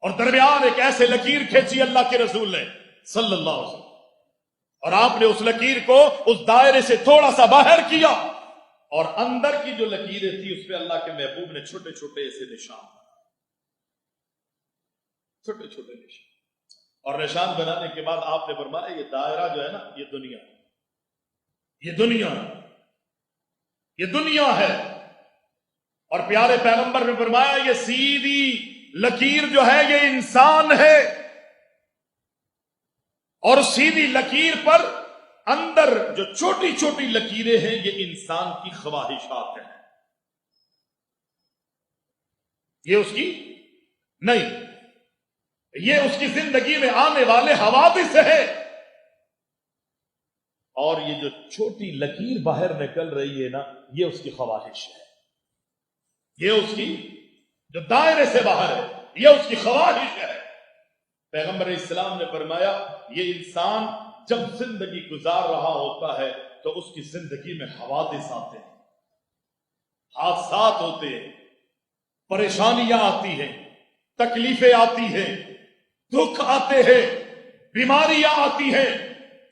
Speaker 1: اور درمیان ایک ایسے لکیر کھینچی اللہ کے رسول نے صلی اللہ علیہ وسلم، اور آپ نے اس لکیر کو اس دائرے سے تھوڑا سا باہر کیا اور اندر کی جو لکیریں تھی اس پہ اللہ کے محبوب نے چھوٹے چھوٹے ایسے نشان۔ چھوٹے چھوٹے نشان. اور نشان بنانے کے بعد آپ نے فرمایا یہ دائرہ جو ہے نا یہ دنیا ہے، یہ دنیا ہے، یہ دنیا ہے. اور پیارے پیغمبر نے فرمایا یہ سیدھی لکیر جو ہے یہ انسان ہے، اور سیدھی لکیر پر اندر جو چھوٹی چھوٹی لکیریں ہیں یہ انسان کی خواہشات ہیں. یہ اس کی نہیں، یہ اس کی زندگی میں آنے والے حوادث ہے. اور یہ جو چھوٹی لکیر باہر نکل رہی ہے نا یہ اس کی خواہش ہے، یہ اس کی جو دائرے سے باہر ہے یہ اس کی خواہش ہے. پیغمبر اسلام نے فرمایا یہ انسان جب زندگی گزار رہا ہوتا ہے تو اس کی زندگی میں حوادث آتے ہیں، حادثات ہوتے ہیں، پریشانیاں آتی ہیں، تکلیفیں آتی ہیں، دکھ آتے ہیں، بیماریاں آتی ہیں،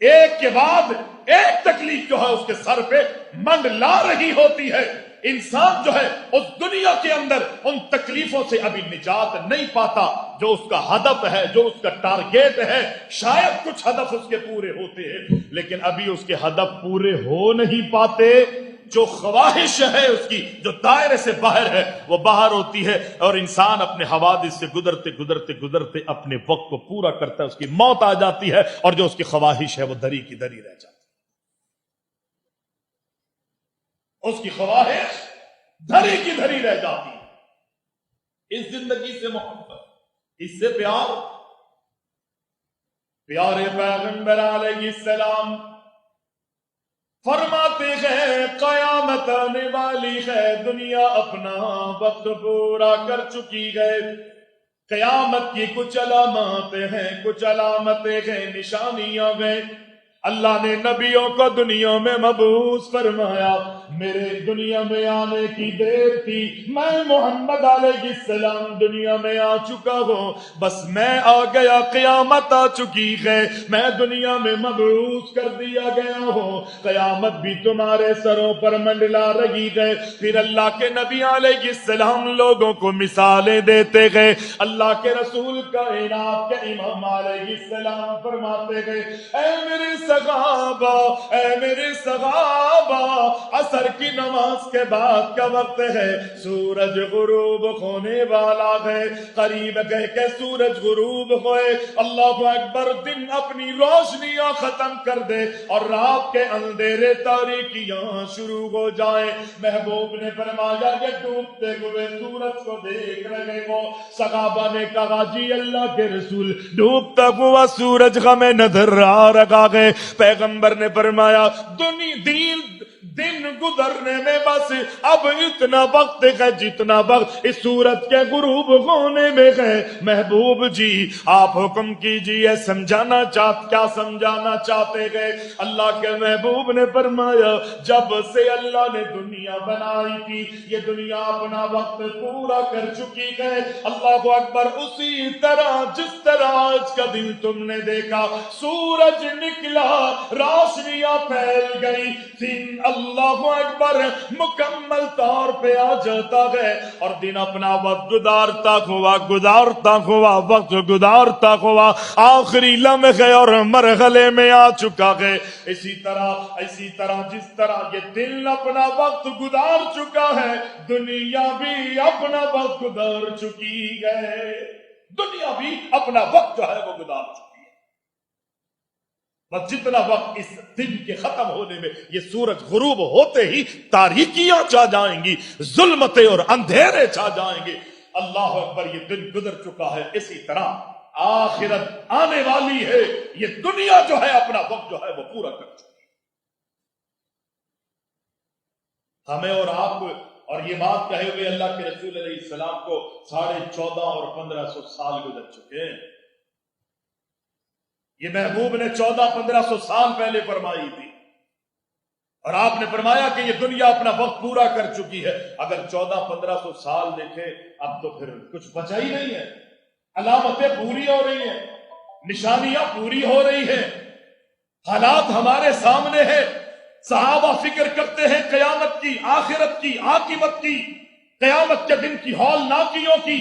Speaker 1: ایک کے بعد ایک تکلیف جو ہے اس کے سر پہ منڈلا رہی ہوتی ہے. انسان جو ہے اس دنیا کے اندر ان تکلیفوں سے ابھی نجات نہیں پاتا. جو اس کا ہدف ہے، جو اس کا ٹارگیٹ ہے، شاید کچھ ہدف اس کے پورے ہوتے ہیں لیکن ابھی اس کے ہدف پورے ہو نہیں پاتے. جو خواہش ہے اس کی جو دائرے سے باہر ہے وہ باہر ہوتی ہے، اور انسان اپنے حوادث سے گزرتے گزرتے گزرتے اپنے وقت کو پورا کرتا ہے، اس کی موت آ جاتی ہے اور جو اس کی خواہش ہے وہ دری کی دری رہ جاتی ہے. اس کی خواہش دھری کی دھری رہ جاتی ہے. اس زندگی سے محبت، اس سے پیار. پیارے پیغمبر علیہ السلام فرماتے ہیں قیامت آنے والی ہے، دنیا اپنا وقت پورا کر چکی ہے. قیامت کی کچھ علامتیں ہیں، کچھ علامتیں ہیں، نشانیاں ہیں. اللہ نے نبیوں کو دنیا میں مبعوث فرمایا. میرے دنیا میں آنے کی دیر تھی، میں محمد علیہ السلام دنیا میں آ چکا ہوں، بس میں آ گیا، قیامت آ چکی ہے، میں دنیا میں مبعوث کر دیا گیا ہوں، قیامت بھی تمہارے سروں پر منڈلا رہی ہے. پھر اللہ کے نبی علیہ السلام لوگوں کو مثالیں دیتے گئے. اللہ کے رسول کائنات کے امام علیہ السلام فرماتے گئے اے میرے صحابہ، اے میرے صحابہ، عصر کی نماز کے بعد کا وقت ہے، سورج غروب ہونے والا ہے، قریب ہے کہ سورج غروب ہوئے، اللہ اکبر، دن اپنی روشنیاں ختم کر دے اور رات کے اندھیرے تاریکیاں شروع ہو جائیں. محبوب نے فرمایا کہ ڈوبتے ہوئے سورج کو دیکھ رہے ہو. صحابہ نے کہا جی اللہ کے رسول ڈوبتا ہوا سورج ہمیں نظر آ رہا ہے. پیغمبر نے فرمایا دن گزرنے میں بس اب اتنا وقت ہے جتنا وقت اس سورج کے غروب ہونے میں ہے. محبوب جی آپ حکم کیجئے، کیا سمجھانا چاہتے گئے؟ اللہ کے محبوب نے فرمایا جب سے اللہ نے دنیا بنائی تھی یہ دنیا اپنا وقت پورا کر چکی ہے. اللہ اکبر، اسی طرح جس طرح آج کا دن تم نے دیکھا سورج نکلا، روشنیاں پھیل گئی، دن اللہ اکبر مکمل طور پہ آ جاتا ہے اور دن اپنا وقت گزارتا ہوا وقت گزارتا ہوا آخری لمحے اور مرحلے میں آ چکا ہے. اسی طرح جس طرح یہ دن اپنا وقت گزار چکا ہے دنیا بھی اپنا وقت گزار چکی ہے. دنیا بھی اپنا وقت جو ہے وہ گزار چکی ہے. بس جتنا وقت اس دن کے ختم ہونے میں یہ سورج غروب ہوتے ہی تاریکیاں چھا جائیں گی، ظلمتیں اور اندھیرے چھا جائیں گے. اللہ اکبر، یہ دن گزر چکا ہے. اسی طرح آخرت آنے والی ہے، یہ دنیا جو ہے اپنا وقت جو ہے وہ پورا کر چکی ہے. ہمیں اور آپ کو، اور یہ بات کہے ہوئے اللہ کے رسول علیہ السلام کو 14.5 اور 1500 سال گزر چکے ہیں. یہ محبوب نے 1400-1500 سال پہلے فرمائی تھی اور آپ نے فرمایا کہ یہ دنیا اپنا وقت پورا کر چکی ہے. اگر 1400-1500 سال دیکھے اب تو پھر کچھ بچا ہی نہیں ہے. علامتیں پوری ہو رہی ہیں، نشانیاں پوری ہو رہی ہیں، حالات ہمارے سامنے ہیں. صحابہ فکر کرتے ہیں قیامت کی، آخرت کی، عاقبت کی، قیامت کے دن کی ہولناکیوں کی.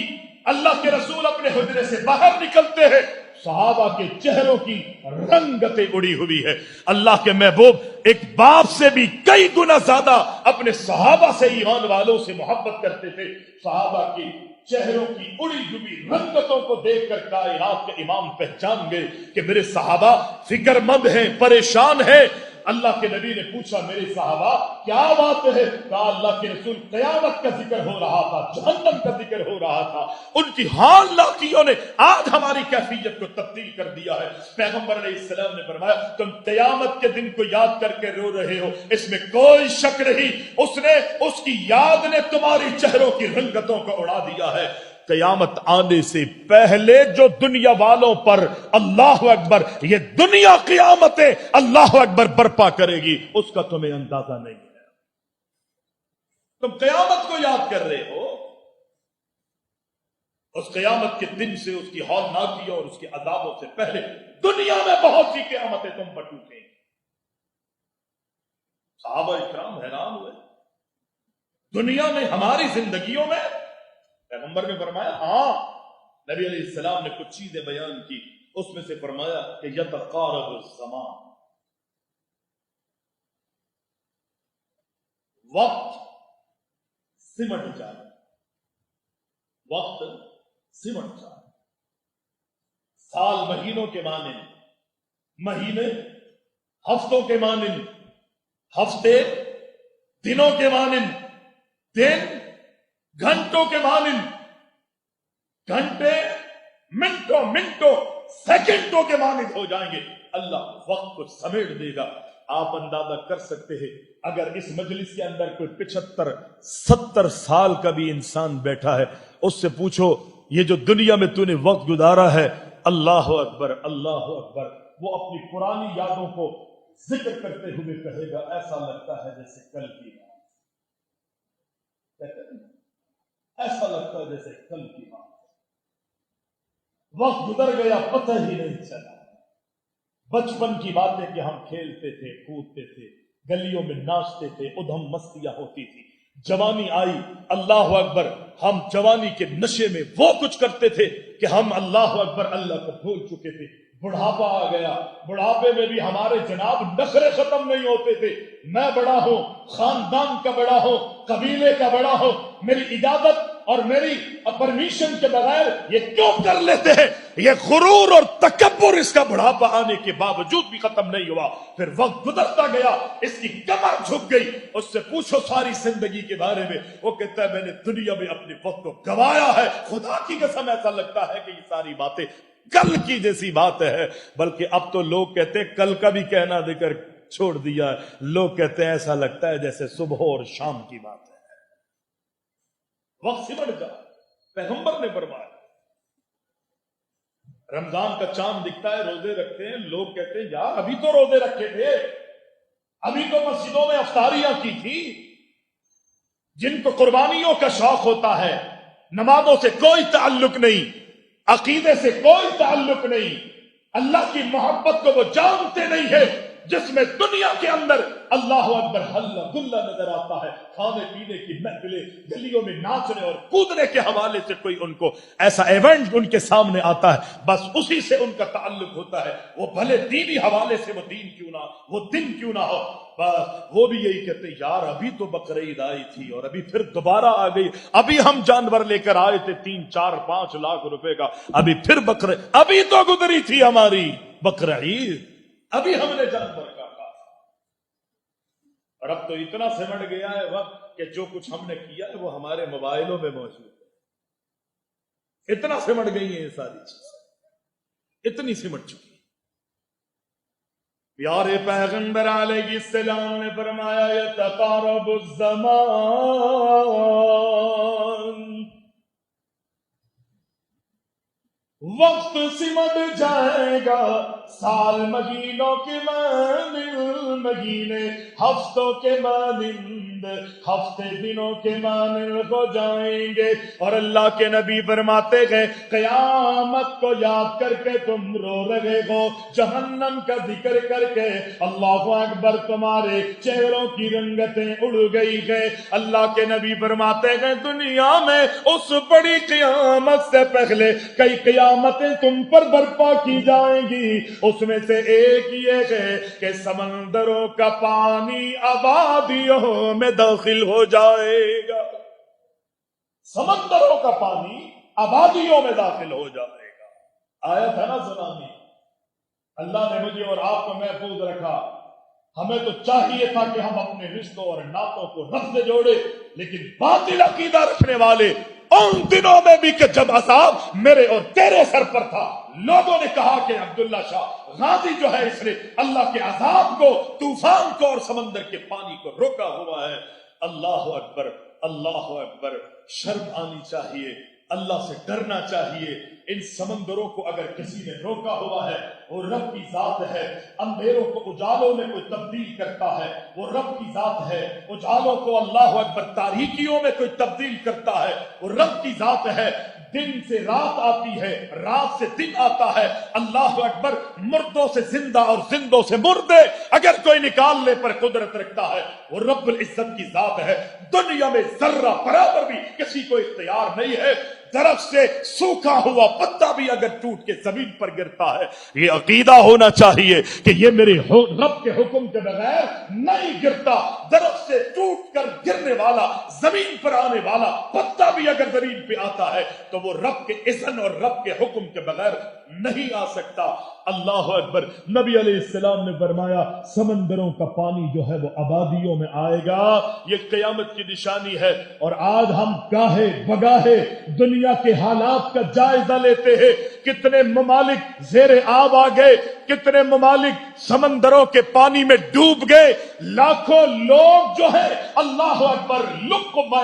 Speaker 1: اللہ کے رسول اپنے حجرے سے باہر نکلتے ہیں، صحابہ کے چہروں کی رنگتیں اڑی ہوئی ہے۔ اللہ کے محبوب ایک باپ سے بھی کئی گنا زیادہ اپنے صحابہ سے، ایمان والوں سے محبت کرتے تھے۔ صحابہ کی چہروں کی اڑی ہوئی رنگتوں کو دیکھ کر کائنات کے امام پہچان گئے کہ میرے صحابہ فکر مند ہیں، پریشان ہیں۔ اللہ کے نبی نے پوچھا میرے صحابہ کیا بات ہے؟ کہا اللہ کے رسول قیامت کا ذکر ہو رہا تھا، جہنم کا ذکر ہو رہا تھا، ان کی حال لاکیوں نے آج ہماری کیفیت کو تبدیل کر دیا ہے۔ پیغمبر علیہ السلام نے فرمایا تم قیامت کے دن کو یاد کر کے رو رہے ہو، اس میں کوئی شک نہیں، اس کی یاد نے تمہاری چہروں کی رنگتوں کو اڑا دیا ہے۔ قیامت آنے سے پہلے جو دنیا والوں پر اللہ اکبر، یہ دنیا قیامتیں اللہ اکبر برپا کرے گی، اس کا تمہیں اندازہ نہیں ہے۔ تم قیامت کو یاد کر رہے ہو، اس قیامت کے دن سے، اس کی ہولناکیوں اور اس کے عذابوں سے پہلے دنیا میں بہت سی قیامتیں تم پر ٹوٹیں۔ صحابہ اکرام حیران ہوئے، دنیا میں ہماری زندگیوں میں؟ پیغمبر نے فرمایا ہاں۔ نبی علیہ السلام نے کچھ چیزیں بیان کی، اس میں سے فرمایا کہ یتقارب الزمان، وقت سمٹ جائے، وقت سمٹ جائے، سال مہینوں کے مانند، مہینے ہفتوں کے مانند، ہفتے دنوں کے مانند، دن گھنٹوں کے مانند، گھنٹے منٹوں سیکنڈوں کے مانند ہو جائیں گے۔ اللہ وقت کو سمیٹ دے گا۔ آپ اندازہ کر سکتے ہیں اگر اس مجلس کے اندر کوئی 75-70 سال کا بھی انسان بیٹھا ہے، اس سے پوچھو یہ جو دنیا میں تو نے وقت گزارا ہے، اللہ اکبر اللہ اکبر، وہ اپنی پرانی یادوں کو ذکر کرتے ہوئے کہے گا ایسا لگتا ہے جیسے کل کی بات، ایسا لگتا ہے جیسے کل کی بات، وقت گزر گیا پتہ ہی نہیں چلا۔ بچپن کی باتیں کہ ہم کھیلتے تھے، کودتے تھے، گلیوں میں ناچتے تھے، ادھم مستیاں ہوتی تھی۔ جوانی آئی، اللہ اکبر، ہم جوانی کے نشے میں وہ کچھ کرتے تھے کہ ہم اللہ اکبر اللہ کو بھول چکے تھے۔ بڑھاپا آ گیا، بڑھاپے میں بھی ہمارے جناب نخرے ختم نہیں ہوتے تھے۔ میں بڑا ہوں، خاندان کا بڑا ہوں، قبیلے کا بڑا ہوں، میری اجازت اور میری پرمیشن کے بغیر یہ کیوں کر لیتے ہیں؟ یہ غرور اور تکبر اس کا بڑھاپا آنے کے باوجود بھی ختم نہیں ہوا۔ پھر وقت گزرتا گیا، اس کی کمر جھک گئی۔ اس سے پوچھو ساری زندگی کے بارے میں، وہ کہتا ہے میں نے دنیا میں اپنے وقت کو گوایا ہے، خدا کی قسم ایسا لگتا ہے کہ یہ ساری باتیں کل کی جیسی بات ہے۔ بلکہ اب تو لوگ کہتے ہیں کل کا بھی کہنا دے کر چھوڑ دیا ہے، لوگ کہتے ہیں ایسا لگتا ہے جیسے صبح اور شام کی بات ہے۔ وقت سمٹ جائے، پیغمبر نے فرمایا۔ رمضان کا چاند دکھتا ہے، روزے رکھتے ہیں، لوگ کہتے ہیں یار ابھی تو روزے رکھے تھے، ابھی تو مسجدوں میں افطاریاں کی تھی۔ جن کو قربانیوں کا شوق ہوتا ہے، نمازوں سے کوئی تعلق نہیں، عقیدے سے کوئی تعلق نہیں، اللہ کی محبت کو وہ جانتے نہیں ہے، جس میں دنیا کے اندر اللہ اکبر ہلا گلا نظر آتا ہے، کھانے پینے کی محفلیں، گلیوں میں ناچنے اور کودنے کے حوالے سے کوئی ان کو ایسا ایونٹ ان کے سامنے آتا ہے، بس اسی سے ان کا تعلق ہوتا ہے۔ وہ بھلے دینی حوالے سے وہ دین کیوں نہ، وہ دن کیوں نہ ہو، بس وہ بھی یہی کہتے ہیں یار ابھی تو بقرعید آئی تھی اور ابھی پھر دوبارہ آ گئی، ابھی ہم جانور لے کر آئے تھے 3-4-5 لاکھ روپے کا، ابھی پھر ابھی تو گزری تھی ہماری بقرعید، ابھی ہم نے جانور کا کھا۔ اور اب تو اتنا سمٹ گیا ہے وقت کہ جو کچھ ہم نے کیا ہے وہ ہمارے موبائلوں میں موجود ہے۔ اتنا سمٹ گئی ہیں یہ ساری چیزیں، اتنی سمٹ چکی۔ پیارے پیغمبر علیہ السلام نے فرمایا یتقارب الزمان، وقت سمٹ جائے گا، سال مہینوں کے مانند، مہینے ہفتوں کے مانند، چند ہفتے دنوں کے مانند ہو جائیں گے. اور اللہ کے نبی فرماتے گئے قیامت کو یاد کر کے تم رو رہے ہو, جہنم کا ذکر کر کے اللہ اکبر تمہارے چہروں کی رنگتیں اڑ گئی ہے. اللہ کے نبی فرماتے گئے دنیا میں اس بڑی قیامت سے پہلے کئی قیامتیں تم پر برپا کی جائیں گی. اس میں سے ایک یہ ہے کہ سمندروں کا پانی آبادیوں میں داخل ہو جائے گا. سمندروں کا پانی آبادیوں میں داخل ہو جائے گا. آیت ہے نا زنانی. اللہ نے مجھے اور آپ کو محفوظ رکھا. ہمیں تو چاہیے تھا کہ ہم اپنے رشتوں اور ناتوں کو رب سے جوڑے, لیکن باطل عقیدہ رکھنے والے ان دنوں میں بھی کہ جب عذاب میرے اور تیرے سر پر تھا, لوگوں نے کہا کہ عبداللہ شاہ غازی جو ہے اس نے اللہ کے عذاب کو, طوفان کو اور سمندر کے پانی کو روکا ہوا ہے. اللہ اکبر, اللہ اکبر. شرم آنی چاہیے, اللہ سے ڈرنا چاہیے. ان سمندروں کو اگر کسی نے روکا ہوا ہے وہ رب کی ذات ہے. اندھیروں کو اجالوں میں کوئی تبدیل کرتا ہے وہ رب کی ذات ہے. اجالوں کو اللہ اکبر تاریکیوں میں کوئی تبدیل کرتا ہے وہ رب کی ذات ہے. دن سے رات آتی ہے, رات سے دن آتا ہے. اللہ اکبر. مردوں سے زندہ اور زندوں سے مردے اگر کوئی نکالنے پر قدرت رکھتا ہے وہ رب العزت کی ذات ہے. دنیا میں ذرہ برابر بھی کسی کو اختیار نہیں ہے. درخت سے سوکھا ہوا پتا بھی اگر ٹوٹ کے زمین پر گرتا ہے, یہ عقیدہ ہونا چاہیے کہ یہ میرے رب کے حکم کے بغیر نہیں گرتا. درخت سے ٹوٹ کر گرنے والا, زمین پر آنے والا پتا بھی اگر زمین پہ آتا ہے تو وہ رب کے اذن اور رب کے حکم کے بغیر نہیں آ سکتا. اللہ اکبر. نبی علیہ السلام نے فرمایا سمندروں کا پانی جو ہے وہ آبادیوں میں آئے گا. یہ قیامت کی نشانی ہے. اور آج ہم گاہے بگاہے دنیا کے حالات کا جائزہ لیتے ہیں. کتنے ممالک زیر آب آ گئے, کتنے ممالک سمندروں کے پانی میں ڈوب گئے. لاکھوں لوگ جو ہے اللہ اکبر لقمہ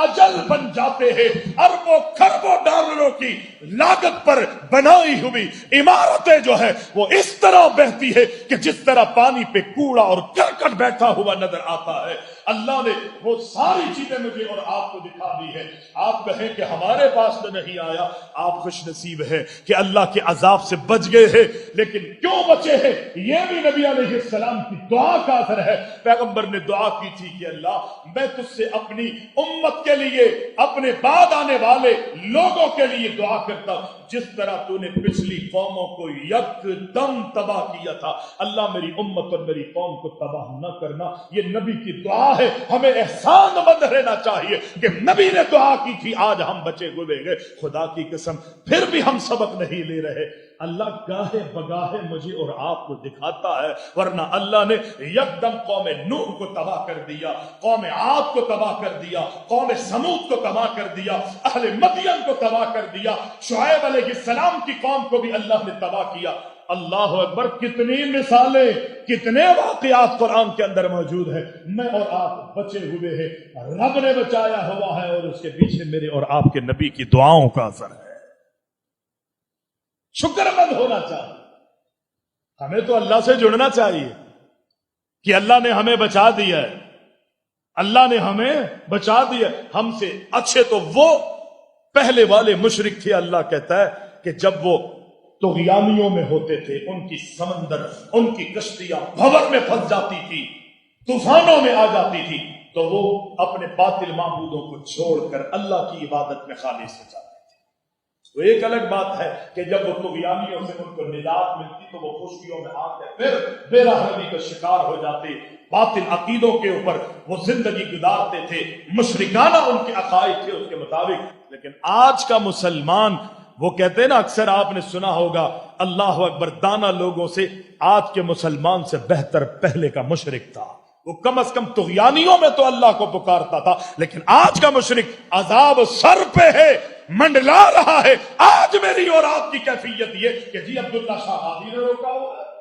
Speaker 1: اجل بن جاتے ہیں. اربوں کھربوں ڈالروں کی لاگت پر بنائی ہوئی عمارتیں جو ہے وہ اس طرح بہتی ہے کہ جس طرح پانی پہ کوڑا اور کرکٹ بیٹھا ہوا نظر آتا ہے. اللہ نے وہ ساری چیزیں مجھے اور آپ کو دکھا دی ہے. آپ کہیں کہ ہمارے پاس تو نہیں آیا, آپ خوش نصیب ہیں کہ اللہ کے عذاب سے بچ گئے ہیں. لیکن کیوں بچے ہیں یہ بھی نبی علیہ السلام کی دعا کا اثر ہے. پیغمبر نے دعا کی تھی کہ اللہ میں تجھ سے اپنی امت کے لیے, اپنے بعد آنے والے لوگوں کے لیے دعا کرتا ہوں جس طرح تو نے پچھلی قوموں کو یک دم تباہ کیا تھا, اللہ میری امت اور میری قوم کو تباہ نہ کرنا. یہ نبی کی دعا ہے. ہمیں احسان مند رہنا چاہیے کہ نبی نے دعا کی تھی, آج ہم بچے ہوئے گئے. خدا کی قسم پھر بھی ہم سبق نہیں لے رہے. اللہ گاہے بگاہے مجھے اور آپ کو دکھاتا ہے, ورنہ اللہ نے یکدم قوم نوح کو تباہ کر دیا, قوم عاد کو تباہ کر دیا, قوم سمود کو تباہ کر دیا, اہل مدین کو تباہ کر دیا, شعیب علیہ السلام کی قوم کو بھی اللہ نے تباہ کیا. اللہ اکبر. کتنی مثالیں, کتنے واقعات قرآن کے اندر موجود ہیں. میں اور آپ بچے ہوئے ہیں, رب نے بچایا ہوا ہے, اور اس کے پیچھے میرے اور آپ کے نبی کی دعاؤں کا اثر ہے. شکر مند ہونا چاہیے. ہمیں تو اللہ سے جڑنا چاہیے کہ اللہ نے ہمیں بچا دیا ہے, اللہ نے ہمیں بچا دیا. ہم سے اچھے تو وہ پہلے والے مشرک تھے. اللہ کہتا ہے کہ جب وہ طغیانیوں میں ہوتے تھے, ان کی سمندر, ان کی کشتیاں بھور میں پھنس جاتی تھی, طوفانوں میں آ جاتی تھی, تو وہ اپنے باطل معبودوں کو چھوڑ کر اللہ کی عبادت میں خالص ہو جاتے تھے. وہ ایک الگ بات ہے کہ جب وہ طغیانیوں سے ان کو نجات ملتی تو وہ خوشیوں میں آ کے پھر بے رحمی کا شکار ہو جاتے, باطل عقیدوں کے اوپر وہ زندگی گزارتے تھے, مشرکانہ ان کے عقائد تھے اس کے مطابق. لیکن آج کا مسلمان, وہ کہتے ہیں نا, اکثر آپ نے سنا ہوگا, اللہ اکبر, دانا لوگوں سے آج کے مسلمان سے بہتر پہلے کا مشرک تھا. وہ کم از کم طغیانیوں میں تو اللہ کو پکارتا تھا, لیکن آج کا مشرک عذاب سر پہ ہے, منڈلا رہا ہے. آج میری اور آپ کی کیفیت یہ کہ جی عبداللہ شاہ غازی نے روکا ہوا ہے,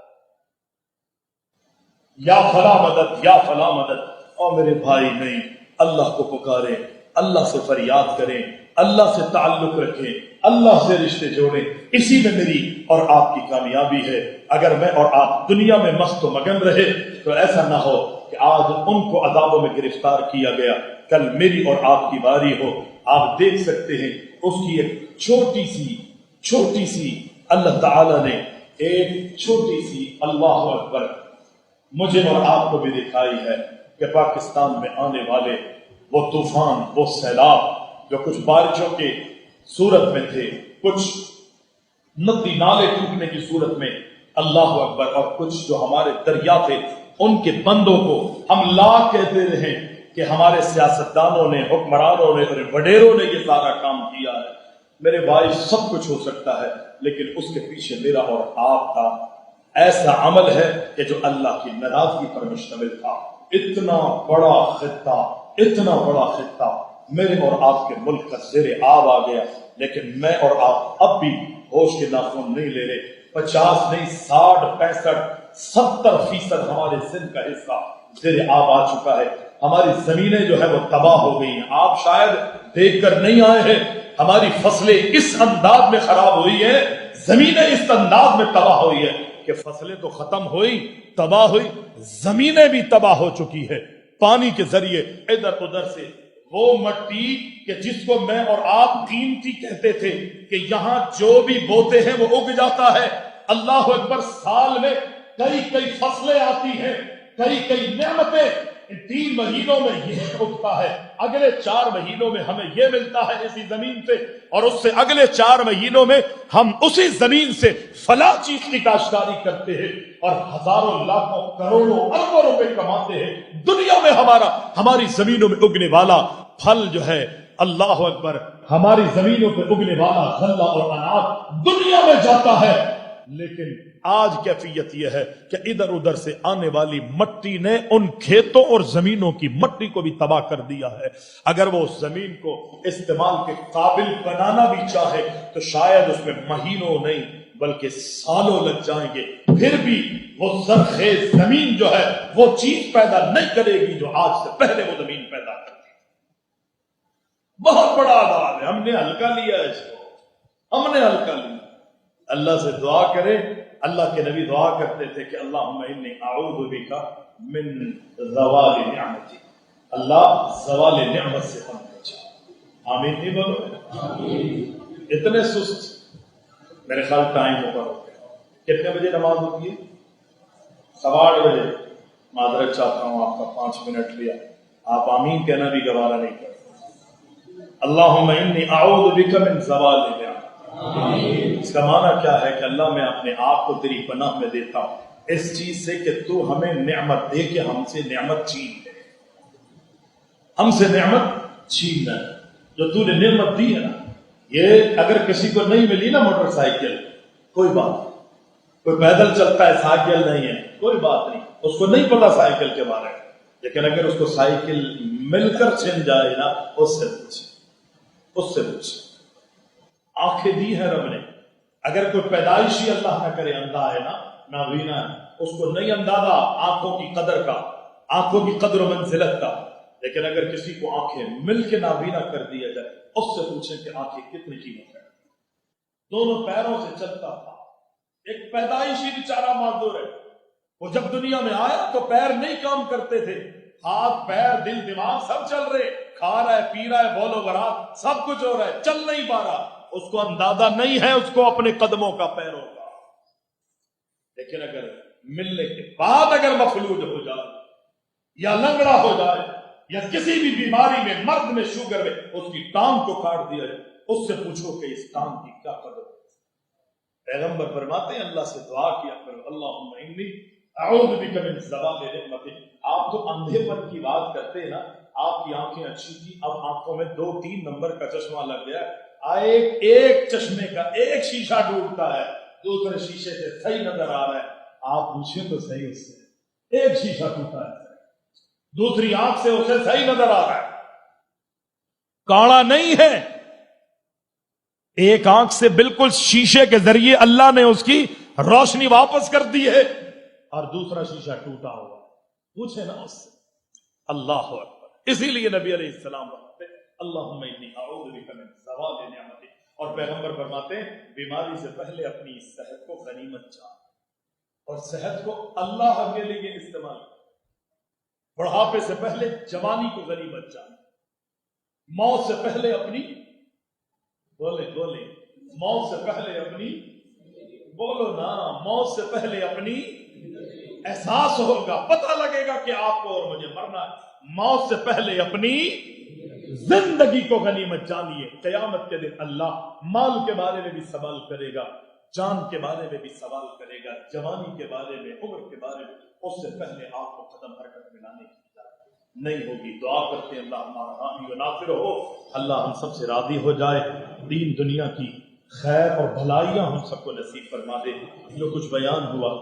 Speaker 1: یا فلاں مدد, یا فلاں مدد. اور میرے بھائی نہیں, اللہ کو پکاریں, اللہ سے فریاد کریں, اللہ سے تعلق رکھیں, اللہ سے رشتے جوڑیں. اسی میں میری اور آپ کی کامیابی ہے. اگر میں اور آپ دنیا میں مست و مگن رہے تو ایسا نہ ہو کہ آج ان کو عذابوں میں گرفتار کیا گیا، کل میری اور آپ کی باری ہو۔ آپ دیکھ سکتے ہیں اس کی ایک چھوٹی سی اللہ تعالی نے ایک چھوٹی سی، اللہ اکبر، مجھے اور آپ کو بھی دکھائی ہے کہ پاکستان میں آنے والے وہ طوفان، وہ سیلاب جو کچھ بارشوں کے صورت میں تھے، کچھ ندی نالے ٹوٹنے کی صورت میں، اللہ اکبر، اور کچھ جو ہمارے دریا تھے ان کے بندوں کو ہم لا کہتے رہے کہ ہمارے سیاستدانوں نے، حکمرانوں نے اور وڈیروں نے یہ سارا کام کیا ہے۔ میرے بھائی، سب کچھ ہو سکتا ہے لیکن اس کے پیچھے میرا اور آپ کا ایسا عمل ہے کہ جو اللہ کی ناراضگی پر مشتمل تھا۔ اتنا بڑا خطہ میرے اور آپ کے ملک کا زیر آب آ گیا، لیکن میں اور آپ اب بھی ہوش کے ناخن نہیں لے رہے۔ 50 نہیں، 60، 65، 70% ہمارے سندھ کا حصہ زیر آب آ چکا ہے۔ ہماری زمینیں جو ہے وہ تباہ ہو گئی ہیں۔ آپ شاید دیکھ کر نہیں آئے ہیں، ہماری فصلیں اس انداز میں خراب ہوئی ہیں، زمینیں اس انداز میں تباہ ہوئی ہے کہ فصلیں تو ختم ہوئی، تباہ ہوئی، زمینیں بھی تباہ ہو چکی ہے پانی کے ذریعے ادھر ادھر سے۔ وہ مٹی کہ جس کو میں اور آپ قیمتی کہتے تھے کہ یہاں جو بھی بوتے ہیں وہ اگ جاتا ہے، اللہ اکبر، سال میں کئی فصلیں آتی ہیں، کئی نعمتیں، 3 مہینوں میں یہ اگتا ہے، اگلے 4 مہینوں میں ہمیں یہ ملتا ہے اسی زمین سے، اور اس سے اگلے 4 مہینوں میں ہم اسی زمین سے فلاں چیز کی کاشتکاری کرتے ہیں اور ہزاروں، لاکھوں، کروڑوں، اربوں روپے کماتے ہیں۔ دنیا میں ہماری زمینوں میں اگنے والا پھل جو ہے، اللہ اکبر، ہماری زمینوں پہ اگنے والا غلہ اور اناج دنیا میں جاتا ہے، لیکن آج کیفیت یہ ہے کہ ادھر ادھر سے آنے والی مٹی نے ان کھیتوں اور زمینوں کی مٹی کو بھی تباہ کر دیا ہے۔ اگر وہ زمین کو استعمال کے قابل بنانا بھی چاہے تو شاید اس میں مہینوں نہیں بلکہ سالوں لگ جائیں گے، پھر بھی وہ زرخیز زمین جو ہے وہ چیز پیدا نہیں کرے گی جو آج سے پہلے وہ زمین پیدا کرتی۔ بہت بڑا عذاب ہے، ہم نے ہلکا لیا اس کو، ہم نے ہلکا لیا۔ اللہ سے دعا کرے، اللہ کے نبی دعا کرتے تھے کہ اللہم انی اعوذ بک من زوال نعمتی، اللہ زوال نعمت سے ہم بچا۔ آمین نہیں بولو؟ اتنے سست، میرے خیال ٹائم اوپر ہو گیا۔ کتنے بجے نماز ہوتی ہے؟ 8:15 بجے۔ معذرت چاہتا ہوں، آپ کا 5 منٹ لیا، آپ آمین کہنا بھی گوارا نہیں کرتے۔ اللہم انی اعوذ بک من زوال نعمتی، اس کا معنی کیا ہے کہ اللہ میں اپنے آپ کو تیری پناہ میں دیتا ہوں اس چیز سے کہ تو ہمیں نعمت دے کے ہم سے نعمت چھین لے، ہم سے نعمت چھین لے جو تو نے نعمت دی ہے نا۔ یہ اگر کسی کو نہیں ملی نا موٹر سائیکل، کوئی بات نہیں، کوئی پیدل چلتا ہے، سائیکل نہیں ہے، کوئی بات نہیں، اس کو نہیں پتا سائیکل کے بارے میں، لیکن اگر اس کو سائیکل مل کر چھن جائے نا، اس سے پوچھے۔ آنکھیں دی ہے رب نے، اگر کوئی پیدائشی اللہ نہ کرے اندھا ہے نا، نابینا ہے، اس کو نہیں اندازہ آنکھوں کی قدر کا، آنکھوں کی قدر و منزلت کا، لیکن اگر کسی کو آنکھیں مل کے نابینا کر دیا جائے، اس سے پوچھیں کہ آنکھیں کتنی قیمت ہے۔ دونوں پیروں سے چلتا تھا، ایک پیدائشی بیچارہ معذور ہے، وہ جب دنیا میں آیا تو پیر نہیں کام کرتے تھے، ہاتھ، پیر، دل، دماغ سب چل رہے، کھا رہا ہے، پی رہا ہے، بول و برات سب کچھ ہو رہا ہے، چل نہیں پا رہا، اس کو اندازہ نہیں ہے اس کو اپنے قدموں کا، پیروں کا۔ لیکن اگر ملنے کے بعد اگر مفلوج ہو جائے یا لنگڑا ہو جائے یا کسی بھی بیماری میں، مرد میں، شوگر میں، اس کی ٹانگ کو کاٹ دیا جائے، اس سے پوچھو کہ اس ٹانگ کی کیا قدر ہے۔ پیغمبر فرماتے ہیں اللہ سے دعا کیا کرو، اللہم انی اعوذ بک من زوال نعمتی۔ آپ تو اندھے پن کی بات کرتے ہیں نا، آپ کی آنکھیں اچھی تھی، اب آنکھوں میں 2-3 نمبر کا چشمہ لگ گیا، ایک چشمے کا ایک شیشہ ڈوبتا ہے، دوسرے شیشے سے صحیح نظر آ رہا ہے، آپ پوچھیں تو صحیح، اس سے ایک شیشہ ٹوٹا ہے، دوسری آنکھ سے اسے صحیح نظر آ رہا ہے، کاڑا نہیں ہے، ایک آنکھ سے بالکل شیشے کے ذریعے اللہ نے اس کی روشنی واپس کر دی ہے، اور دوسرا شیشہ ٹوٹا ہوا، پوچھیں نا اس سے۔ اللہ اکبر۔ اسی لیے نبی علیہ السلام فرماتے اللہم انی اعوذ بک من زوال نعمتی، اور پیغمبر فرماتے ہیں بیماری سے پہلے اپنی صحت کو غنیمت جان، اور صحت کو اللہ کے لیے استعمال۔ بڑھاپے سے پہلے جوانی کو غنیمت جانے، موت سے پہلے اپنی بولے موت سے پہلے اپنی بولو نا، موت سے پہلے اپنی احساس ہوگا، پتہ لگے گا کہ آپ کو اور مجھے مرنا ہے۔ موت سے پہلے اپنی زندگی کو غنیمت جانیے۔ قیامت کے دن اللہ مال کے بارے میں بھی سوال کرے گا، جان کے بارے میں بھی سوال کرے گا، جوانی کے بارے میں، عمر کے بارے میں۔ اس سے پہلے آپ کو قدم حرکت میں لانے کی اجازت نہیں ہوگی۔ دعا کرتے ہیں اللہ ہمارا راضی و ناصر ہو، اللہ ہم سب سے راضی ہو جائے، دین دنیا کی خیر اور بھلائیاں ہم سب کو نصیب فرما دے۔ جو کچھ بیان ہوا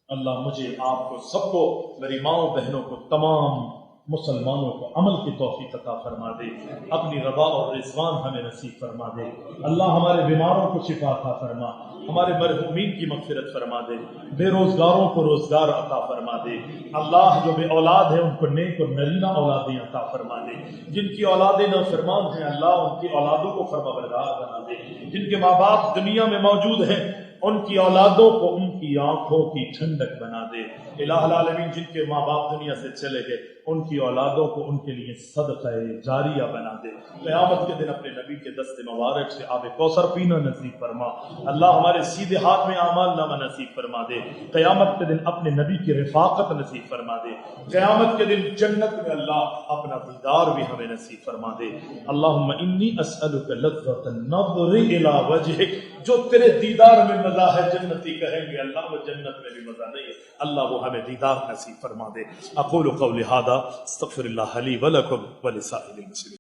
Speaker 1: اللہ مجھے، آپ کو، سب کو، میری ماؤں بہنوں کو، تمام مسلمانوں کو عمل کی توفیق عطا فرما دے، اپنی رضا اور رضوان ہمیں نصیب فرما دے۔ اللہ ہمارے بیماروں کو شفا عطا فرما، ہمارے مرحومین کی مغفرت فرما دے، بے روزگاروں کو روزگار عطا فرما دے۔ اللہ جو بے اولاد ہیں ان کو نیک اور نرینہ اولادیں عطا فرما دے، جن کی اولادیں نافرمان ہیں اللہ ان کی اولادوں کو فرمانبردار بنا دے، جن کے ماں باپ دنیا میں موجود ہیں ان کی اولادوں کو ان کی آنکھوں کی ٹھنڈک بنا دے۔ الہ العالمین جن کے ماں باپ دنیا سے چلے گئے ان کی اولادوں کو ان کے لیے صدقہ جاریہ بنا دے۔ قیامت کے دن اپنے نبی کے دست مبارک سے آب کوثر پینا نصیب فرما۔ اللہ ہمارے سیدھے ہاتھ میں اعمال نامہ نصیب فرما دے۔ قیامت کے دن اپنے نبی کی رفاقت نصیب فرما دے۔ قیامت کے دن جنت میں اللہ اپنا دیدار بھی ہمیں نصیب فرما دے۔ اللہم انی اسألک لذۃ النظر الی وجہک، جو تیرے دیدار میں مزہ ہے جنتی کہیں گے اللہ وہ جنت میں بھی مزہ نہیں ہے، اللہ وہ ہمیں دیدار نصیب فرما دے۔ اقول قولی ھذا استغفر اللہ لی ولکم ولسائر المسلمین۔